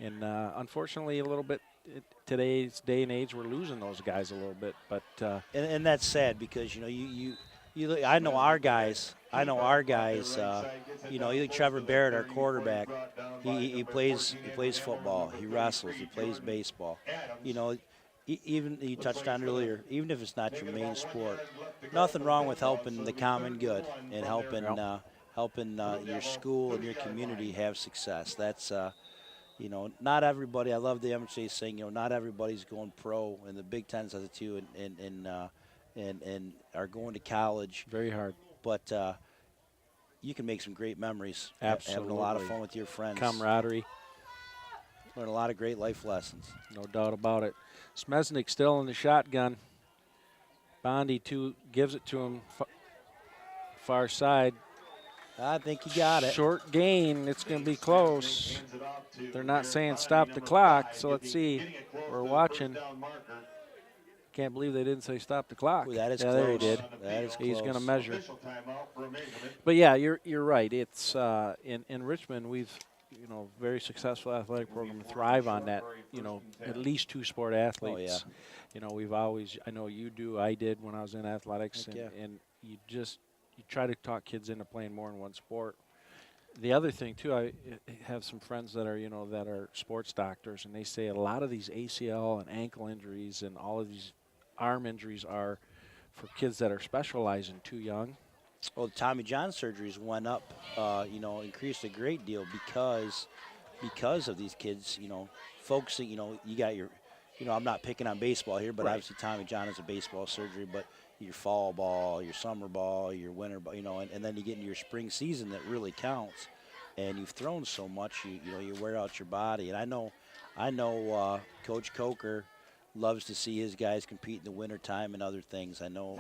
A: And unfortunately, a little bit, today's day and age, we're losing those guys a little bit. But
B: and that's sad because, you know, you look, I know our guys. You know, you look Trevor Barrett, our quarterback. He plays football. He wrestles. He plays baseball. You know, even you touched on earlier. Even if it's not your main sport, nothing wrong with helping the common good and helping your school and your community have success. That's you know, not everybody. I love the MHA saying, you know, not everybody's going pro, and the Big Ten says it too, and are going to college.
A: very hard.
B: But you can make some great memories.
A: Absolutely.
B: Having a lot of fun with your friends.
A: Camaraderie.
B: Learn a lot of great life lessons.
A: No doubt about it. Smesnik still in the shotgun. Bondi gives it to him far side.
B: I think he got it.
A: Short gain. It's going to be close. They're not saying stop the clock, so let's see. We're watching. Can't believe they didn't say stop the clock.
B: Ooh, that is
A: close.
B: close.
A: There he did.
B: That is
A: He's
B: close.
A: going to measure. But yeah, you're right. It's in Richmond, we've, you know, very successful athletic program, thrive on that, you know, at least 2-sport athletes.
B: Oh, yeah.
A: You know, we've always, I know you do, I did when I was in athletics,
B: Heck yeah.
A: and you try to talk kids into playing more in one sport. The other thing too, I have some friends that are, you know, that are sports doctors, and they say a lot of these ACL and ankle injuries and all of these arm injuries are for kids that are specializing too young.
B: Well, Tommy John surgeries went up, you know, increased a great deal because of these kids, you know, focusing, you know, you got your, you know, I'm not picking on baseball here, but
A: right.
B: Obviously Tommy John is a baseball surgery, but your fall ball, your summer ball, your winter ball, you know, and then you get into your spring season that really counts. And you've thrown so much, you know, you wear out your body. And I know Coach Coker loves to see his guys compete in the wintertime and other things. I know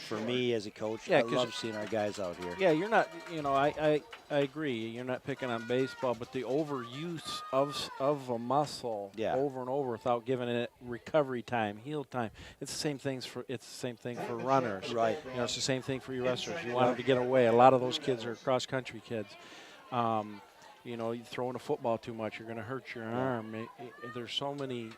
B: for me as a coach, I love seeing our guys out here.
A: Yeah, you're not, you know, I agree. You're not picking on baseball, but the overuse of a muscle over and over without giving it recovery time, heal time. It's the same thing for runners.
B: Right.
A: You know, it's the same thing for your wrestlers. You want them to get away. A lot of those kids are cross-country kids. You know, you throwing a football too much, you're going to hurt your arm. There's so many.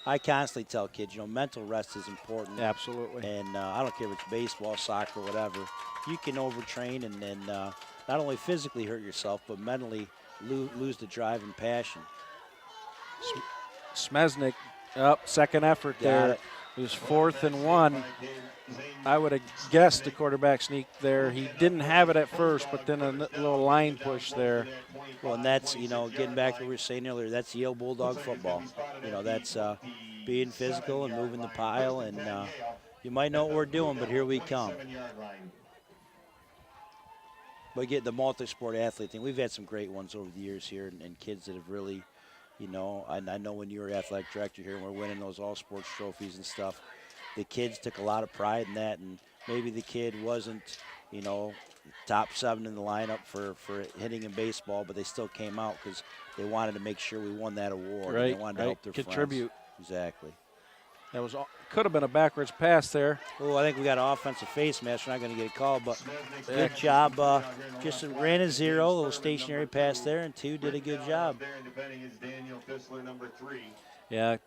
B: I constantly tell kids, you know, mental rest is important.
A: Absolutely.
B: And I don't care if it's baseball, soccer, whatever. You can overtrain and then not only physically hurt yourself, but mentally lose the drive and passion.
A: Smesnik up, second effort there. It was 4th and 1. I would have guessed the quarterback sneak there. He didn't have it at first, but then a little line push there.
B: Well, and that's, you know, getting back to what we were saying earlier, that's Yale Bulldog football. You know, that's being physical and moving the pile, and you might know what we're doing, but here we come. But get the multi-sport athlete thing. We've had some great ones over the years here, and kids that have really, you know, and I know when you were athletic director here and we're winning those all-sports trophies and stuff, the kids took a lot of pride in that, and maybe the kid wasn't, you know, top 7 in the lineup for hitting in baseball, but they still came out because they wanted to make sure we won that award.
A: Right,
B: and they wanted to help their
A: contribute.
B: friends. Exactly.
A: That could have been a backwards pass there.
B: Oh, I think we got an offensive face mask. We're not going to get a call, but good job. Just ran a 0, a little stationary pass there, and 2 did a good job.
A: Yeah.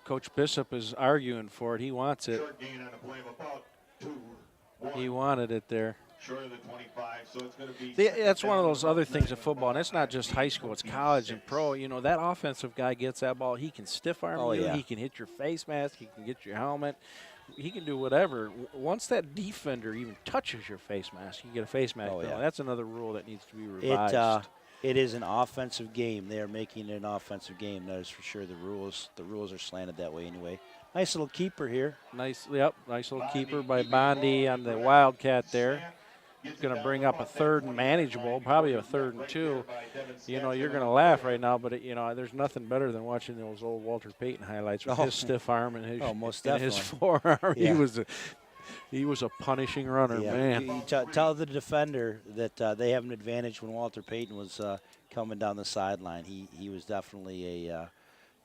A: Coach Bishop is arguing for it. He wants it. He wanted it there. That's one of those other things in football, and it's not just high school, it's college and pro. You know, that offensive guy gets that ball, he can stiff arm you, he can hit your face mask, he can get your helmet, he can do whatever. Once that defender even touches your face mask, you get a face mask. That's another rule that needs to be revised.
B: It is an offensive game. They are making it an offensive game. That is for sure. The rules are slanted that way anyway. Nice little keeper here.
A: Nice little keeper by Bondi on the Wildcat there. Going to bring up a 3rd and manageable, probably a 3rd and 2. You know, you're going to laugh right now, but you know, there's nothing better than watching those old Walter Payton highlights with his stiff arm and his forearm. Yeah. He was a punishing runner, man.
B: You tell the defender that they have an advantage when Walter Payton was coming down the sideline. He was definitely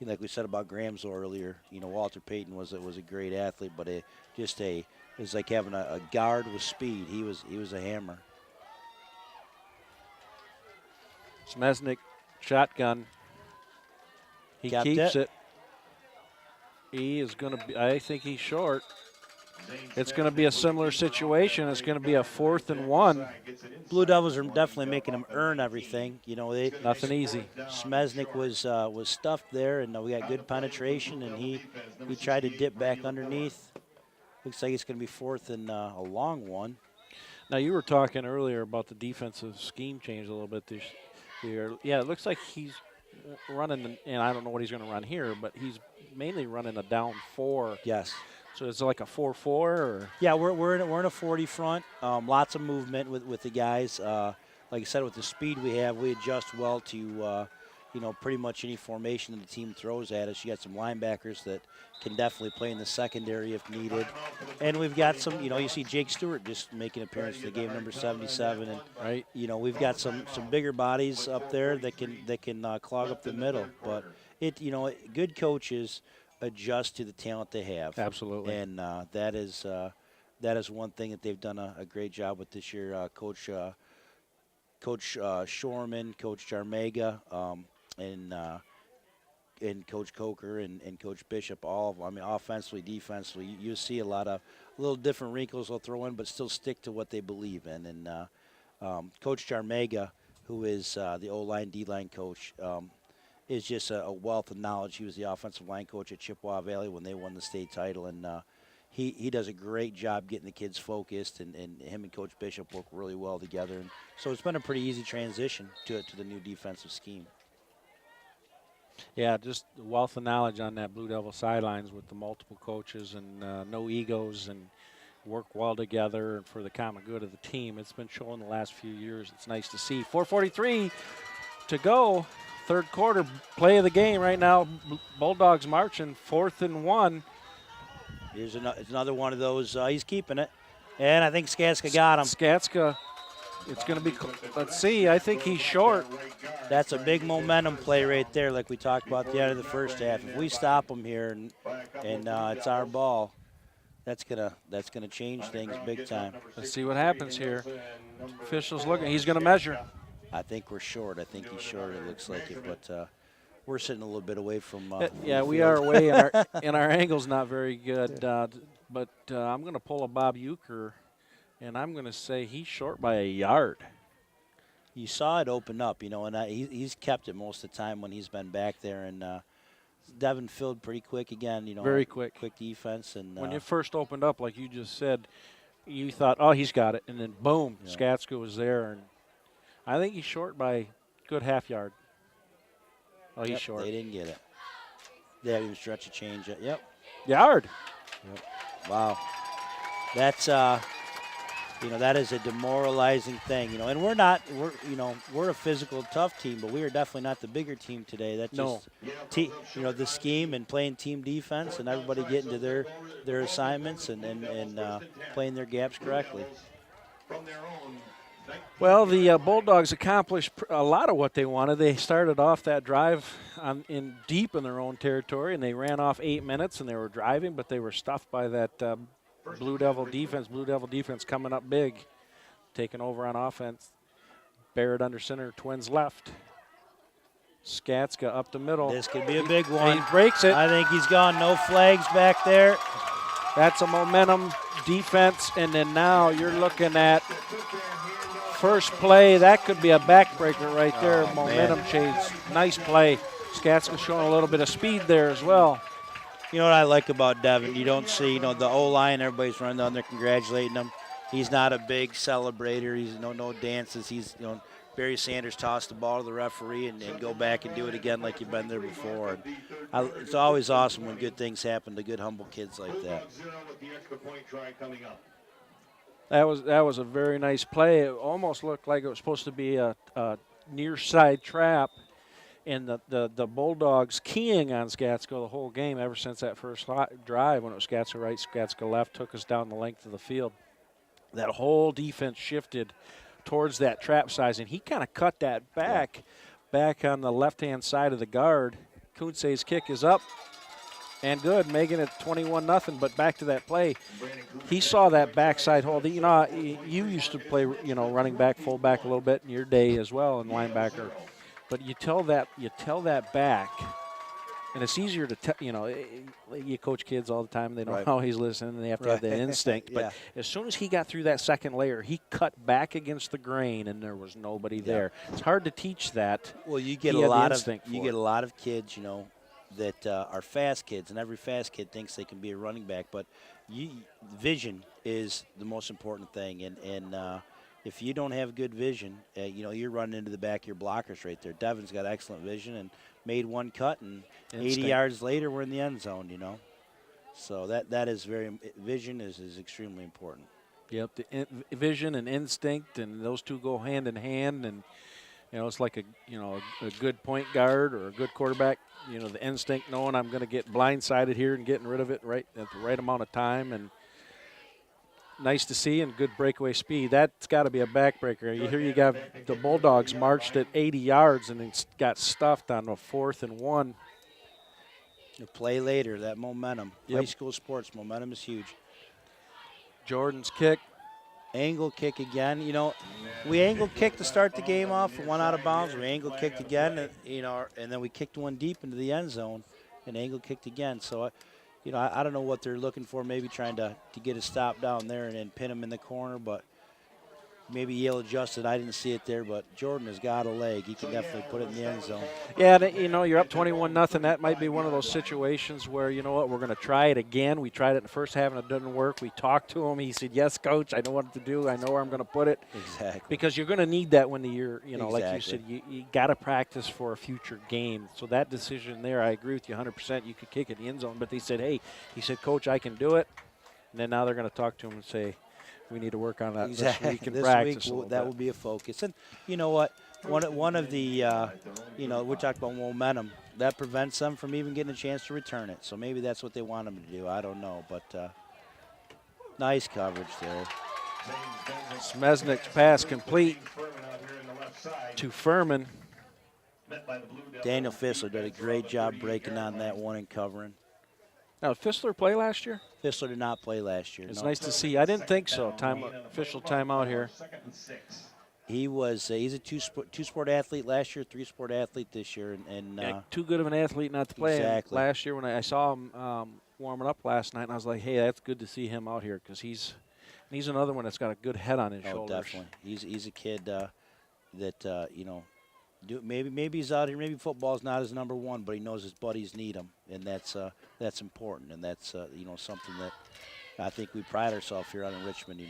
B: like we said about Gramsel earlier. You know, Walter Payton was a great athlete, but it was like having a guard with speed. He was a hammer.
A: Smesnik, shotgun. He keeps it. He is going to be, I think he's short. It's going to be a similar situation. It's going to be a 4th and 1.
B: Blue Devils are definitely making them earn everything. You know,
A: nothing easy.
B: Smesnik was stuffed there, and we got good penetration, and he tried to dip back underneath. Looks like it's going to be 4th and a long one.
A: Now, you were talking earlier about the defensive scheme change a little bit this year. Yeah, it looks like he's running, and I don't know what he's going to run here, but he's mainly running a down 4.
B: Yes.
A: So it's like a 4-4, or?
B: Yeah, we're in a 40 front. Lots of movement with the guys. Like I said, with the speed we have, we adjust well to pretty much any formation that the team throws at us. You got some linebackers that can definitely play in the secondary if needed, and we've got some. You see Jake Stewart just making an appearance for the game, number 77, and
A: right.
B: We've got some bigger bodies up there that can clog up the middle. But good coaches adjust to the talent they have.
A: Absolutely.
B: And that is one thing that they've done a great job with this year. Coach Shorman, Coach Jarmega, and Coach Coker and Coach Bishop, all of them. I mean, offensively, defensively, you see a lot of little different wrinkles they'll throw in, but still stick to what they believe in. And Coach Jarmega, who is the O-line, D-line coach, is just a wealth of knowledge. He was the offensive line coach at Chippewa Valley when they won the state title, and he does a great job getting the kids focused, and him and Coach Bishop work really well together. And so it's been a pretty easy transition to the new defensive scheme.
A: Yeah, just a wealth of knowledge on that Blue Devil sidelines with the multiple coaches and no egos, and work well together for the common good of the team. It's been shown the last few years. It's nice to see. 4:43 to go. 3rd quarter, play of the game right now. Bulldogs marching, 4th and 1.
B: Here's another one of those. He's keeping it. And I think Skatska got him.
A: Skatska, it's going to be, let's see, I think he's short.
B: That's a big momentum play right there, like we talked about at the end of the first half. If we stop him here and it's our ball, that's gonna change things big time.
A: Let's see what happens here. Officials looking. He's going to measure.
B: I think we're short. I think he's short. It looks like it, but we're sitting a little bit away from.
A: Yeah, we are away, and our angle's not very good. But I'm going to pull a Bob Euchre, and I'm going to say he's short by a yard.
B: You saw it open up, and he's kept it most of the time when he's been back there. And Devin filled pretty quick again.
A: Very quick
B: defense. And
A: when it first opened up, like you just said, you thought, oh, he's got it, and then boom, Skatska was there, and I think he's short by a good half yard. Oh, he's short.
B: They didn't get it. They haven't even stretched a change yet. Yep.
A: Yard.
B: Yep. Wow. That's that is a demoralizing thing, and we're a physical, tough team, but we are definitely not the bigger team today. That's just the scheme and playing team defense and everybody getting to their assignments and playing their gaps correctly.
C: From their own
A: Well, the Bulldogs accomplished a lot of what they wanted. They started off that drive deep in their own territory, and they ran off 8 minutes, and they were driving, but they were stuffed by that Blue Devil defense. Blue Devil defense coming up big, taking over on offense. Barrett under center, Twins left. Skatska up the middle.
B: This could be a big one.
A: He breaks it.
B: I think he's gone. No flags back there.
A: That's a momentum defense, and then now you're looking at first play. That could be a backbreaker right there. Momentum change. Nice play. Skatska showing a little bit of speed there as well.
B: You know what I like about Devin? You don't see, the O-line, everybody's running down there congratulating him. He's not a big celebrator. He's no dances. He's, Barry Sanders tossed the ball to the referee and go back and do it again like you've been there before. And it's always awesome when good things happen to good, humble kids like that.
A: That was a very nice play. It almost looked like it was supposed to be a near side trap, and the Bulldogs keying on Skatska the whole game ever since that first drive when it was Skatska right, Skatska left, took us down the length of the field. That whole defense shifted towards that trap size, and he kind of cut that back on the left-hand side of the guard. Kunze's kick is up and good, making it 21-0. But back to that play, he saw that backside hold. You used to play, running back, fullback a little bit in your day as well, and linebacker. But you tell that back, and it's easier to tell. You coach kids all the time; they don't always listen, and they have to have that instinct. But as soon as he got through that second layer, he cut back against the grain, and there was nobody there. It's hard to teach that.
B: Well, you get a lot of kids, that are fast kids, and every fast kid thinks they can be a running back. But vision is the most important thing, and if you don't have good vision, you're running into the back of your blockers right there. Devin's got excellent vision and made one cut, and instinct. 80 yards later, we're in the end zone, So that is vision is extremely important.
A: Yep, the vision and instinct, and those two go hand in hand, and it's like a good point guard or a good quarterback. The instinct, knowing I'm going to get blindsided here and getting rid of it right at the right amount of time, and nice to see, and good breakaway speed. That's got to be a backbreaker. You got the Bulldogs marched at 80 yards and it got stuffed on a 4th and 1.
B: You play later, that momentum. High school sports, momentum is huge.
A: Jordan's kick.
B: Angle kick again. We angle kicked to start the game off, one out of bounds. We angle kicked again, and then we kicked one deep into the end zone and angle kicked again. So, I don't know what they're looking for, maybe trying to get a stop down there and then pin him in the corner, but maybe Yale adjusted. I didn't see it there, but Jordan has got a leg. He can definitely put it in the end zone.
A: Yeah, you're up 21-0. That might be one of those situations where, we're going to try it again. We tried it in the first half and it didn't work. We talked to him. He said, yes, coach, I know what to do. I know where I'm going to put it.
B: Exactly.
A: Because you're going to need that when you're,
B: exactly.
A: Like you said, you got to practice for a future game. So that decision there, I agree with you 100%. You could kick it in the end zone. But they said, hey, coach, I can do it. And then now they're going to talk to him and say, we need to work on that this week in practice.
B: That will be a focus. And you know what? One of the, we talked about momentum. That prevents them from even getting a chance to return it. So maybe that's what they want them to do. I don't know. But nice coverage there.
A: Smesnik's pass complete to Furman.
B: Daniel Fissler did a great job breaking on that one and covering.
A: Now, did Fissler play last year?
B: Fissler did not play last year.
A: It's nice to see. I didn't think so. Official timeout here.
B: He's a two-sport athlete last year, three-sport athlete this year. And
A: too good of an athlete not to play.
B: Exactly.
A: Last year when I saw him warming up last night, and I was like, hey, that's good to see him out here because he's another one that's got a good head on his shoulders.
B: Definitely. He's a kid that, maybe he's out here. Maybe football's not his number one, but he knows his buddies need him, and that's important, and that's something that I think we pride ourselves here on in Richmond.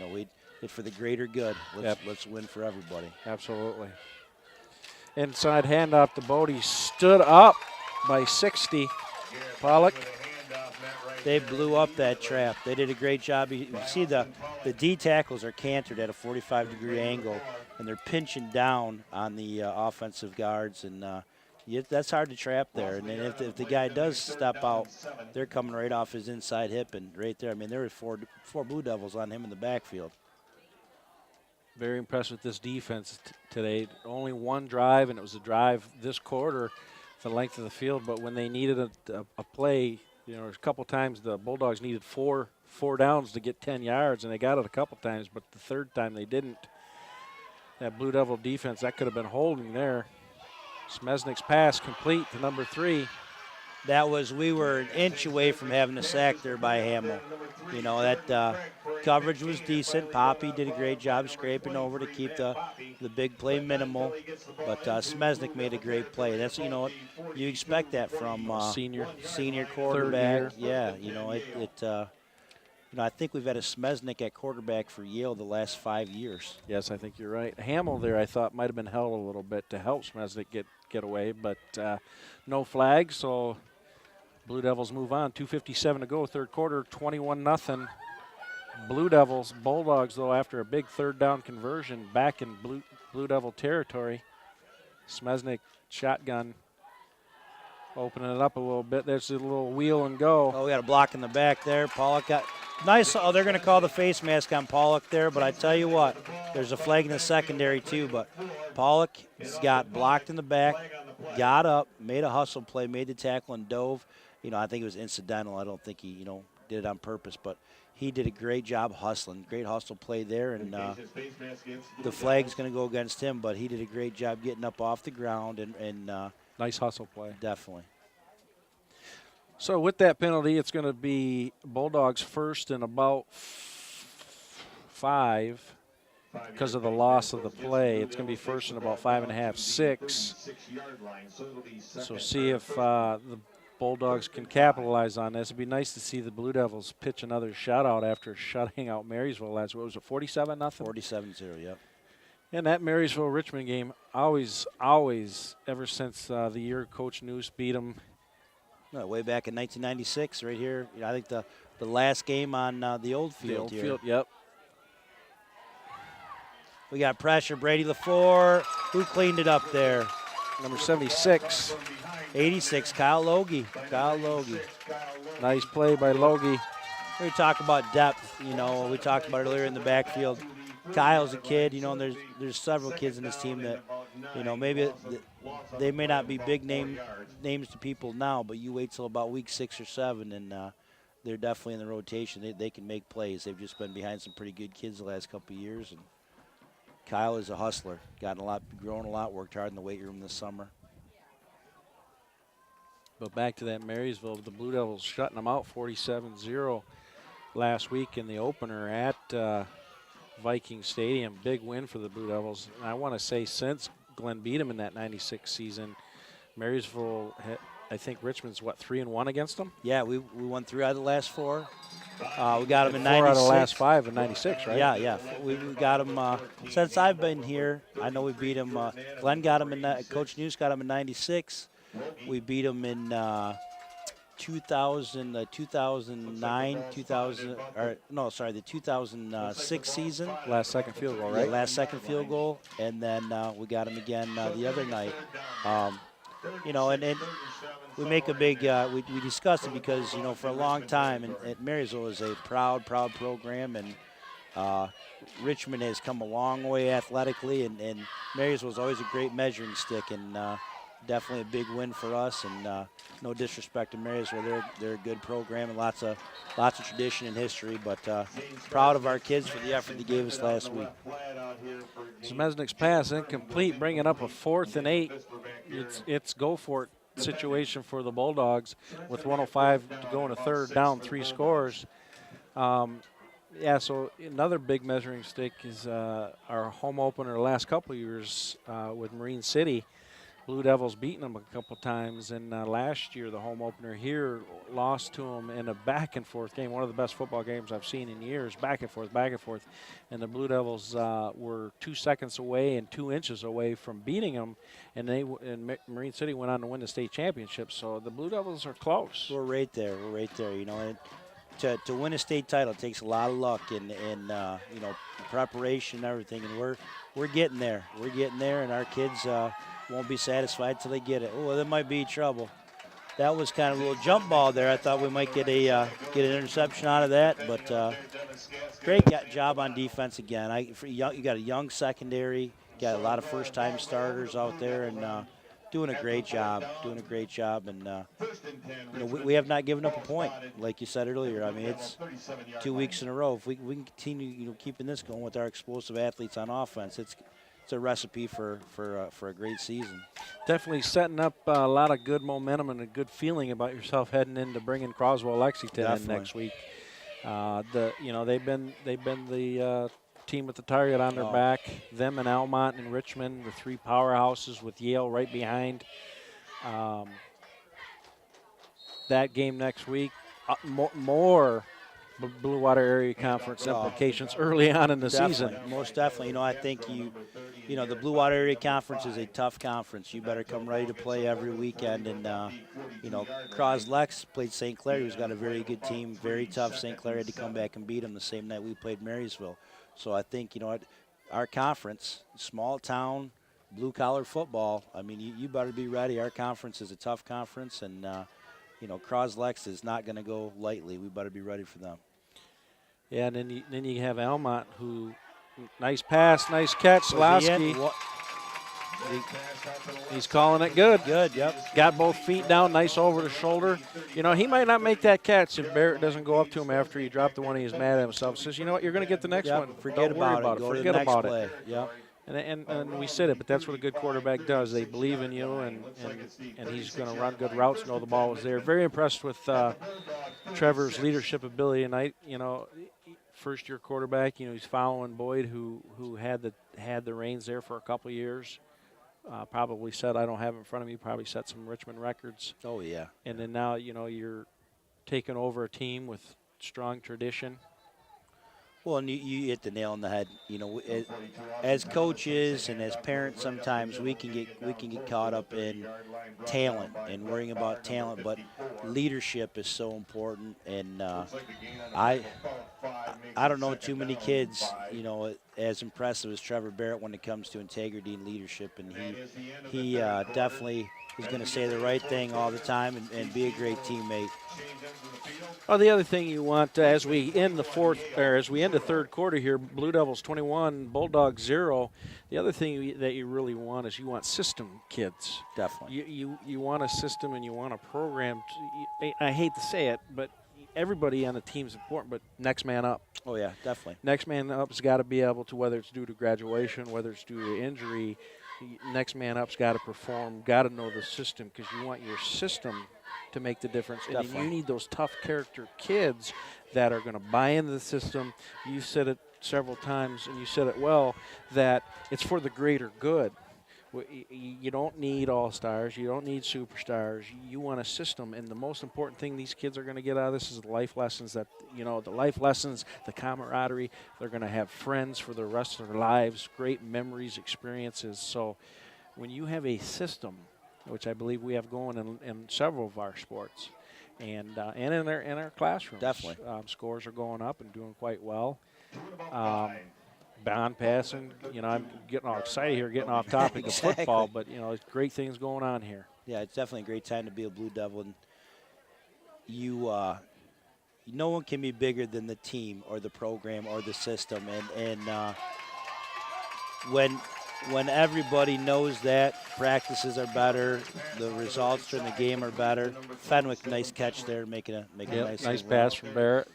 B: It's for the greater good. Let's win for everybody.
A: Absolutely. Inside handoff to Bodie, stood up by 60. Pollock.
B: They blew up that trap. They did a great job. You see the D tackles are cantered at a 45-degree angle, and they're pinching down on the offensive guards, and that's hard to trap there. And then if the guy does step out, they're coming right off his inside hip and right there. I mean, there were four Blue Devils on him in the backfield.
A: Very impressed with this defense today. Only one drive, and it was a drive this quarter, the length of the field. But when they needed a play, you know, a couple times the Bulldogs needed four downs to get 10 yards, and they got it a couple times, but the third time they didn't. That Blue Devil defense, that could have been holding there. Smesnik's pass complete to number 3.
B: We were an inch away from having a sack there by Hamill. You know, that coverage was decent. Poppy did a great job scraping over to keep the big play minimal. But Smesnik made a great play. That's, you know what, you expect that from
A: senior
B: quarterback. Yeah, you know, you know, I think we've had a Smesnik at quarterback for Yale the last 5 years.
A: Yes, I think you're right. Hamill there, I thought, might have been held a little bit to help Smesnik get away, but no flag, so Blue Devils move on. 2:57 to go, third quarter, 21-0. Blue Devils. Bulldogs, though, after a big third down conversion, back in Blue Devil territory. Smesnik shotgun, opening it up a little bit. There's a little wheel and go.
B: Oh, we got a block in the back there. Pollock got nice. Oh, they're going to call the face mask on Pollock there, but I tell you what, there's a flag in the secondary too. But Pollock got blocked in the back, got up, made a hustle play, made the tackle, and dove. You know, I think it was incidental. I don't think he, you know, did it on purpose, but he did a great job hustling. Great hustle play there, and the flag's going to go against him, but he did a great job getting up off the ground and
A: nice hustle play.
B: Definitely.
A: So with that penalty, it's going to be Bulldogs first and about 5 because of the loss of the play. It's going to be first and about 5.5, 6. So see if the Bulldogs can capitalize on this. It'd be nice to see the Blue Devils pitch another shutout after shutting out Marysville last. What was it, 47-0?
B: 47-0, yep.
A: And that Marysville-Richmond game, always, ever since the year Coach Noose beat them.
B: No, way back in 1996, right here. You know, I think the last game on the old field.
A: The old field, yep.
B: We got pressure. Brady LaFleur. Who cleaned it up there?
A: Number 76.
B: 86, Kyle Logie.
A: Nice play by Logie.
B: We talk about depth, you know, we talked about earlier in the backfield. Kyle's a kid, you know, and there's several kids in this team that, you know, maybe they may not be big names to people now, but you wait till about week 6 or 7, and they're definitely in the rotation. They can make plays. They've just been behind some pretty good kids the last couple of years. And Kyle is a hustler, grown a lot, worked hard in the weight room this summer.
A: But back to that Marysville, the Blue Devils shutting them out 47-0 last week in the opener at Viking Stadium. Big win for the Blue Devils. And I want to say since Glenn beat them in that 96 season, Marysville, I think Richmond's, what, 3-1 against them?
B: Yeah, we won 3 out of the last 4. We got them in 96.
A: 4 out of the last 5 in 96, right?
B: Yeah. We got them since I've been here. I know we beat them. Glenn got them in Coach News got them in 96. We beat them in 2009, the 2006 season.
A: Last second field goal, right?
B: Yeah, last second field goal, and then we got them again the other night. You know, and we make a big, we discussed it because, you know, for a long time, and Marysville is a proud program, and Richmond has come a long way athletically, and Marysville is always a great measuring stick, and definitely a big win for us. And no disrespect to Marysville, they're a good program and lots of tradition and history, but proud of our kids for the effort they gave us last week.
A: Smesnik's pass incomplete, bringing up a 4th and 8. It's go for it situation for the Bulldogs with 1:05 to go in a third down, 3 scores. Yeah, so another big measuring stick is our home opener the last couple of years with Marine City. Blue Devils beating them a couple times, and last year the home opener here lost to them in a back-and-forth game, one of the best football games I've seen in years, back and forth, and the Blue Devils were 2 seconds away and 2 inches away from beating them, and Marine City went on to win the state championship, so the Blue Devils are close.
B: We're right there, you know, and to win a state title it takes a lot of luck and you know, preparation and everything, and we're getting there, and our kids won't be satisfied till they get it. Oh, that might be trouble. That was kind of a little jump ball there. I thought we might get an interception out of that, but great job on defense again. You got a young secondary, got a lot of first-time starters out there, and doing a great job. And we have not given up a point, like you said earlier. I mean, it's 2 weeks in a row. If we can continue, keeping this going with our explosive athletes on offense, it's a recipe for a great season.
A: Definitely setting up a lot of good momentum and a good feeling about yourself heading into bringing Croswell Lexington in next week. They've been the team with the target on their back. Them and Almont and Richmond, the three powerhouses with Yale right behind. That game next week, more Blue Water Area Conference implications early on in the season.
B: Most definitely. I think the Blue Water Area Conference is a tough conference. You better come ready to play every weekend. And, Lex played St. Clair, who's got a very good team, very tough. St. Clair had to come back and beat them the same night we played Marysville. So I think, our conference, small town, blue-collar football, I mean, you better be ready. Our conference is a tough conference, and, Lex is not going to go lightly. We better be ready for them.
A: Yeah, and then you have Almont, who nice pass, nice catch, Slowski. He's calling it good.
B: Good, yep.
A: Got both feet down, nice over the shoulder. He might not make that catch if Barrett doesn't go up to him after he dropped the one. He's mad at himself. Says, you know what, you're going to get the next one.
B: Forget about it.
A: Forget about it.
B: Yep.
A: And we said it, but that's what a good quarterback does. They believe in you, and he's going to run good routes, know the ball was there. Very impressed with Trevor's leadership ability tonight. First-year quarterback. He's following Boyd, who had the reins there for a couple of years. Probably set, I don't have it in front of me, probably set some Richmond records.
B: Oh, yeah.
A: And then now, you're taking over a team with strong tradition.
B: Well, and you hit the nail on the head. As coaches and as parents, sometimes we can get caught up in talent and worrying about talent, but leadership is so important. And I don't know too many kids, as impressive as Trevor Barrett when it comes to integrity and leadership, and he definitely is going to say the right thing all the time and be a great teammate.
A: Oh, the other thing you want as we end the third quarter here, Blue Devils 21, Bulldogs 0. The other thing that you really want is you want system kids.
B: Definitely.
A: You want a system and you want a program. I hate to say it, but everybody on the team is important. But next man up.
B: Oh yeah, definitely.
A: Next man up's got to be able to, whether it's due to graduation, whether it's due to injury. Next man up's got to perform. Got to know the system because you want your system to make the difference.
B: Definitely.
A: And you need those tough character kids that are going to buy into the system. You said it several times, and you said it well, that it's for the greater good. You don't need all-stars. You don't need superstars. You want a system, and the most important thing these kids are going to get out of this is the life lessons the camaraderie. They're going to have friends for the rest of their lives, great memories, experiences. So when you have a system, which I believe we have going in several of our sports, and in our classrooms.
B: Definitely.
A: Scores are going up and doing quite well. Bound passing, I'm getting all excited here, getting off topic of football, but, it's great things going on here.
B: Yeah, it's definitely a great time to be a Blue Devil. And no one can be bigger than the team or the program or the system. And when everybody knows that, practices are better, the results during the game are better. Fenwick, nice catch there, making a nice
A: pass from Barrett.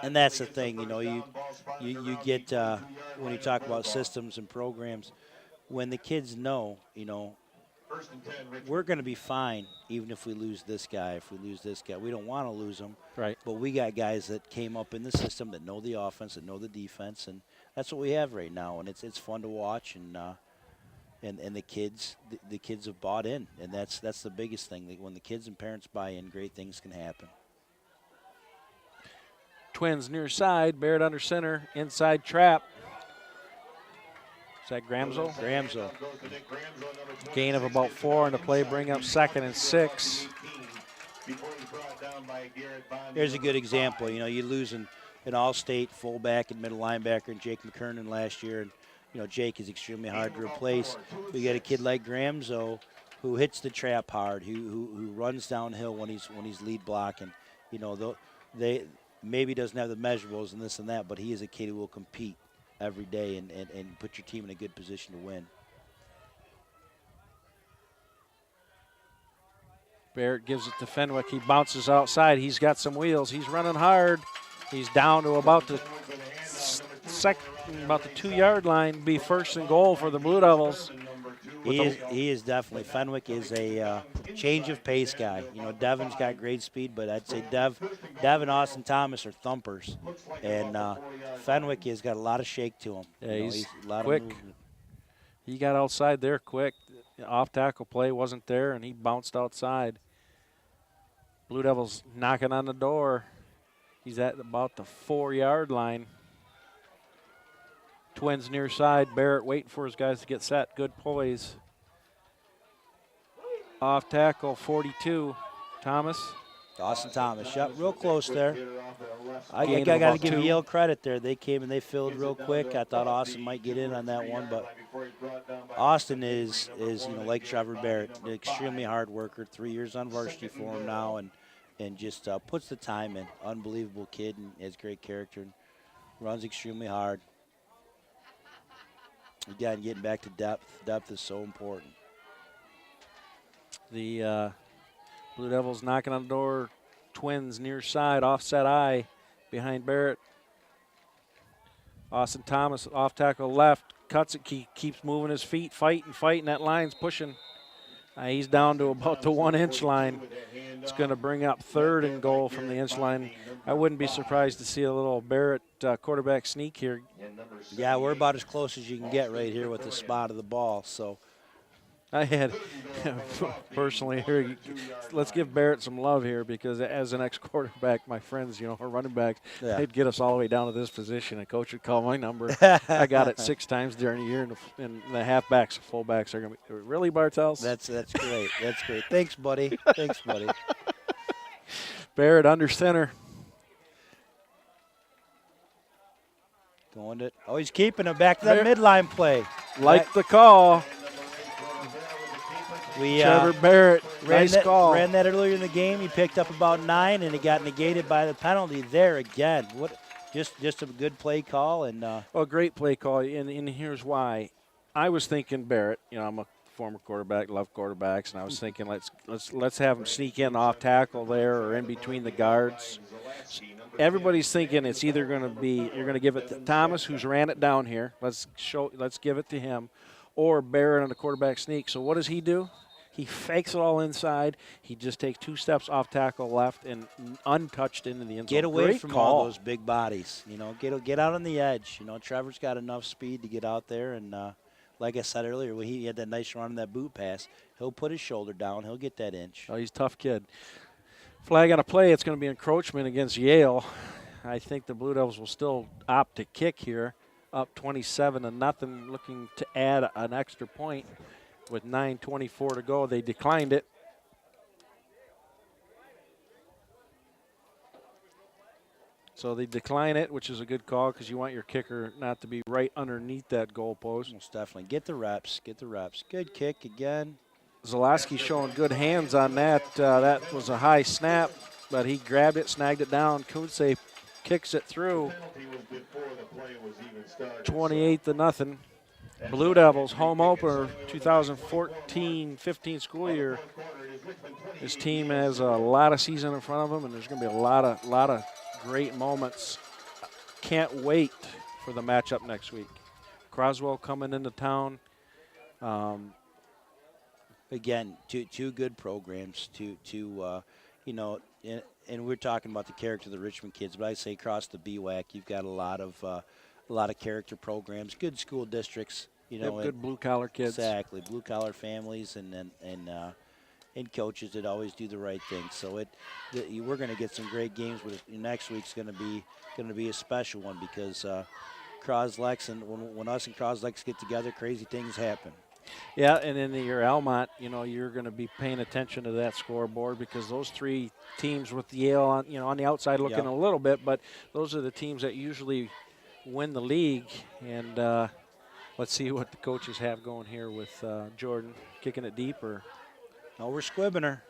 B: And that's the thing, you get when you talk about systems and programs, when the kids know, we're going to be fine even if we lose this guy, We don't want to lose him.
A: Right.
B: But we got guys that came up in the system that know the offense, that know the defense, and that's what we have right now. And it's fun to watch, and the kids have bought in, and that's the biggest thing. When the kids and parents buy in, great things can happen.
A: Twins near side, Barrett under center, inside trap. Is that Gramsel?
B: Gramsel.
A: Gain of about 4 in the play, bring up 2nd and 6.
B: Here's a good example. You lose an all-state fullback and middle linebacker in Jake McKernan last year, and Jake is extremely hard to replace. We got a kid like Gramsel who hits the trap hard, who runs downhill when he's lead blocking. maybe doesn't have the measurables and this and that, but he is a kid who will compete every day and put your team in a good position to win.
A: Barrett gives it to Fenwick. He bounces outside. He's got some wheels. He's running hard. He's down to about the about the 2-yard line. Be first and goal for the Blue Devils.
B: He is definitely. Fenwick is a change of pace guy. You know, Devin's got great speed, but I'd say Dev and Austin Thomas are thumpers, and Fenwick has got a lot of shake to him.
A: Yeah,
B: you know,
A: he's
B: a lot
A: quick.
B: of movement.
A: He got outside there quick. Off tackle play wasn't there, and he bounced outside. Blue Devils knocking on the door. He's at about the 4-yard line. Twins near side. Barrett waiting for his guys to get set. Good poise. Off tackle, 42. Thomas.
B: Austin Thomas, yep, real close there. I
A: Gain of
B: got to
A: about
B: give
A: 2.
B: Yale credit there. They came and they filled real quick. I thought Austin might get in on that one, but Austin is you know, like Trevor Barrett, an extremely hard worker. 3 years on varsity for him now, and just puts the time in. Unbelievable kid and has great character and runs extremely hard. Again, getting back to depth. Depth is so important.
A: The Blue Devils knocking on the door. Twins near side, offset eye behind Barrett. Austin Thomas off tackle left, cuts it, keeps moving his feet, fighting. That line's pushing. He's down to about the 1-inch line. It's going to bring up 3rd and goal from the inch line. I wouldn't be surprised to see a little Barrett quarterback sneak here.
B: Yeah, we're about as close as you can get right here with the spot of the ball. So
A: I had personally here. Let's give Barrett some love here because as an ex-quarterback, my friends, you know, our running backs, they'd get us all the way down to this position, and coach would call my number. I got it 6 times during the year, and the halfbacks, fullbacks are going to be really Bartels.
B: that's great. That's great. Thanks, buddy. Thanks, buddy.
A: Barrett under center.
B: Going to he's keeping him back to that midline play.
A: Like the call.
B: We
A: Trevor Barrett, nice call.
B: Ran that earlier in the game. He picked up about 9, and it got negated by the penalty there again. What? Just a good play call and.
A: Oh, great play call, and here's why. I was thinking Barrett. You know, I'm a former quarterback, love quarterbacks, and I was thinking let's have him sneak in off tackle there or in between the guards. Everybody's thinking it's either going to be you're going to give it to Thomas, who's ran it down here. Let's give it to him, or Barrett on the quarterback sneak. So what does he do? He fakes it all inside. He just takes 2 steps off tackle left and untouched into the end zone.
B: Get away
A: Great
B: from
A: call.
B: all those big bodies. You know, get out on the edge. You know, Trevor's got enough speed to get out there, and like I said earlier, when he had that nice run on that boot pass, he'll put his shoulder down. He'll get that inch.
A: Oh, he's a tough kid. Flag on a play. It's going to be encroachment against Yale. I think the Blue Devils will still opt to kick here, up 27-0, looking to add an extra point. With 9:24 to go, they declined it. So they decline it, which is a good call because you want your kicker not to be right underneath that goalpost.
B: Most definitely. Get the reps. Get the reps. Good kick again.
A: Zaleski showing good hands on that. That was a high snap, but he grabbed it, snagged it down. Kuntze kicks it through. 28-0. Blue Devils home opener 2014-15 school year. This team has a lot of season in front of them, and there's going to be a lot of great moments. Can't wait for the matchup next week. Croswell coming into town.
B: Again, two good programs. You know, and we're talking about the character of the Richmond kids, but I say across the BWAC, you've got a lot of character programs, good school districts. You know,
A: good blue collar kids.
B: Exactly, blue collar families, and coaches that always do the right thing. So we're going to get some great games. But next week's going to be a special one because Croslex and when us and Croslex get together, crazy things happen.
A: Yeah, and in your Almont, you know, you're going to be paying attention to that scoreboard because those 3 teams with Yale on the outside looking a little bit, but those are the teams that usually win the league. And let's see what the coaches have going here with Jordan kicking it deeper.
B: No, we're squibbing her.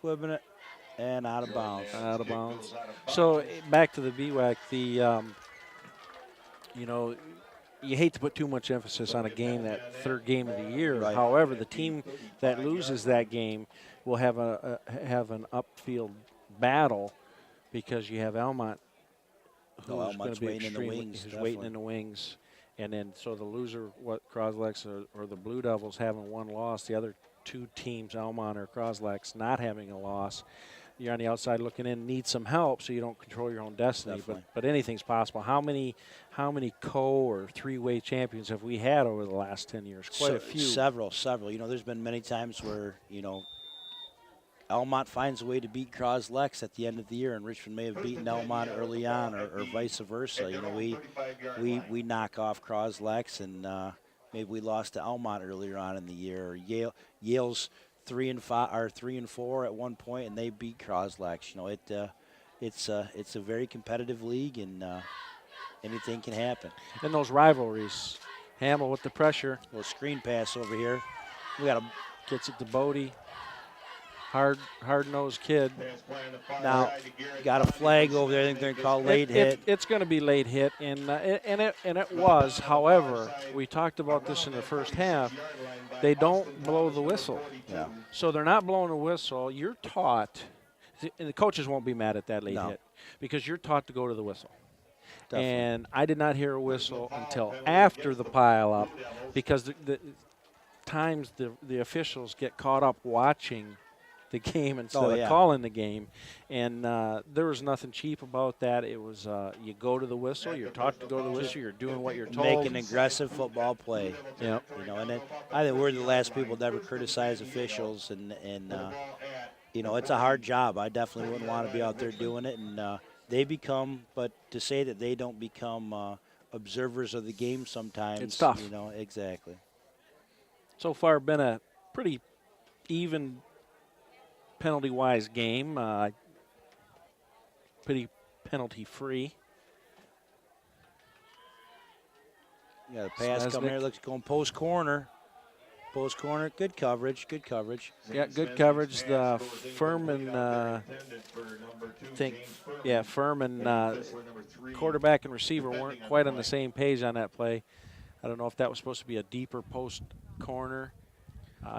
B: Squibbing it. And out of bounds.
A: Out of bounds. So back to the BWAC, you know, you hate to put too much emphasis on a game, that third game of the year.
B: Right.
A: However, the team that loses that game will have have an upfield battle because you have Almont, who's going
B: Almont's
A: to be
B: waiting in the
A: extremely,
B: wings,
A: who's waiting in the wings. And then so the loser, what Croslex or the Blue Devils having one loss, the other two teams, Almont or Croslex, not having a loss. You're on the outside looking in, need some help so you don't control your own destiny. But anything's possible. How many or three-way champions have we had over the last 10 years? Quite a few.
B: Several. You know, there's been many times where, you know, Almont finds a way to beat Croslex at the end of the year, and Richmond may have beaten Almont early on, or vice versa. You know, we knock off Croslex, and maybe we lost to Almont earlier on in the year. Or Yale's 3 and 5 or 3 and 4 at one point, and they beat Croslex. You know, it's a very competitive league, and anything can happen.
A: And those rivalries, Hamill with the pressure,
B: Little screen pass over here. We got
A: gets it to Bodie. Hard-nosed kid.
B: Now got a flag over there. I think they're called late hit.
A: It's going to be late hit, and it was. However, we talked about this in the first half. They don't blow the whistle.
B: Yeah.
A: So they're not blowing the whistle. You're taught, and the coaches won't be mad at that late hit because you're taught to go to the whistle.
B: Definitely.
A: And I did not hear a whistle until after the pile-up because the times the officials get caught up watching the game instead of calling the game, and there was nothing cheap about that. It was you go to the whistle, you're taught to go to the whistle, you're doing what you're told.
B: Make an aggressive football play.
A: Yeah.
B: You know, and I think we're the last people to ever criticize officials, and you know, it's a hard job. I definitely wouldn't want to be out there doing it, and they become, but to say that they don't become observers of the game sometimes,
A: it's tough.
B: You know, exactly.
A: So far, been a pretty even penalty-wise game, pretty penalty-free.
B: You got a pass coming here. Looks going post corner. Good coverage.
A: Yeah, good coverage. The Furman, Furman, quarterback and receiver weren't quite on the same page on that play. I don't know if that was supposed to be a deeper post corner.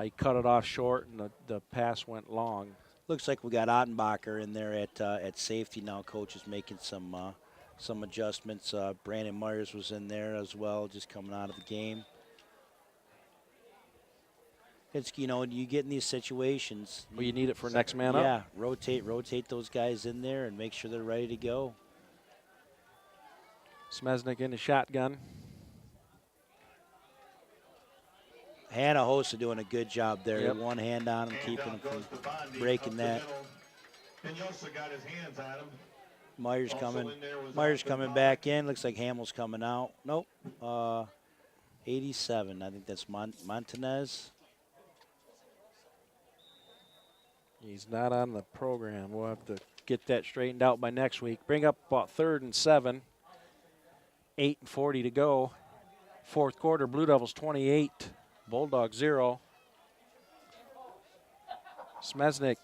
A: He cut it off short, and the pass went long.
B: Looks like we got Ottenbacher in there at safety now. Coach is making some adjustments. Brandon Myers was in there as well, just coming out of the game. It's, you know, you get in these situations.
A: Well, you need it for next man up.
B: Yeah, rotate those guys in there and make sure they're ready to go.
A: Smesnik in the shotgun.
B: Hannah Hosa doing a good job there. Yep. One hand on him, keeping him from breaking that. Myers coming back in. Looks like Hamill's coming out. Nope. 87. I think that's Montanez.
A: He's not on the program. We'll have to get that straightened out by next week. Bring up about 3rd and 7. 8:40 to go. Fourth quarter, Blue Devils 28. Bulldogs 0. Smesnik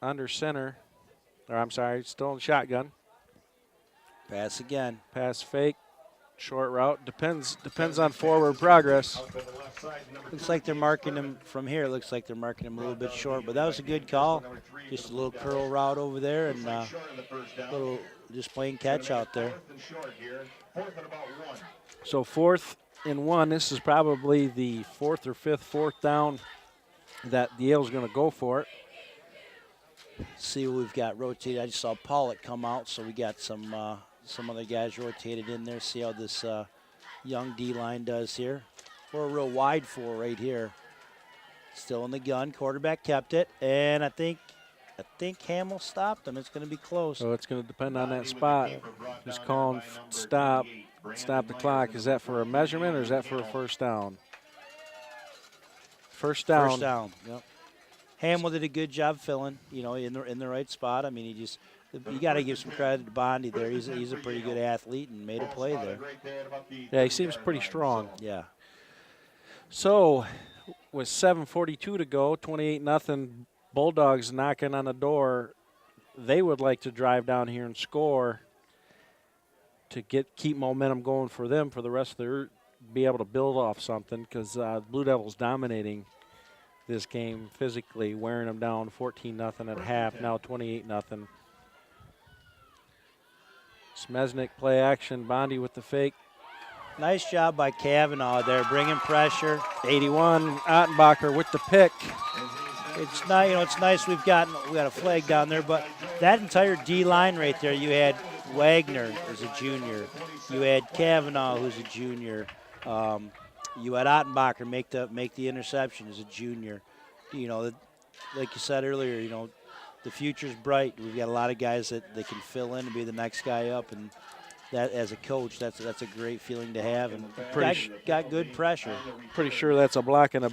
A: under center. Or I'm sorry, still in shotgun.
B: Pass again.
A: Pass fake. Short route. Depends on forward progress.
B: Looks like they're marking him from here. Looks like they're marking him a little bit short, but that was a good call. Just a little curl route over there, and little just plain catch out there.
A: So 4th and 1. This is probably the 4th or 5th fourth down that Yale's going to go for it.
B: See what we've got rotated. I just saw Pollock come out, so we got some other guys rotated in there. See how this young D-line does here. We're a real wide 4 right here. Still in the gun. Quarterback kept it, and I think Hamill stopped him. It's going to be close.
A: So it's going to depend on that spot. He's calling stop the clock. Is that for a measurement or is that for a first down? First down.
B: First down. Yep. Hamill did a good job filling, you know, in the right spot. I mean, you got to give some credit to Bondi there. He's a pretty good athlete and made a play there.
A: Yeah, he seems pretty strong.
B: Yeah.
A: So, with 7:42 to go, 28-0, Bulldogs knocking on the door they would like to drive down here and score to keep momentum going for them for the rest of their, be able to build off something, because Blue Devils dominating this game physically, wearing them down 14-0 at half, now 28-0. Smesnik play action, Bondi with the fake.
B: Nice job by Kavanaugh there, bringing pressure.
A: 81, Ottenbacher with the pick.
B: It's not, it's nice we got a flag down there, but that entire D line right there, you had Wagner as a junior, you had Kavanaugh who's a junior, you had Ottenbacher make the interception as a junior. Like you said earlier, the future's bright. We've got a lot of guys that they can fill in and be the next guy up, and that as a coach, that's a great feeling to have, and got good pressure.
A: Pretty sure that's a block in the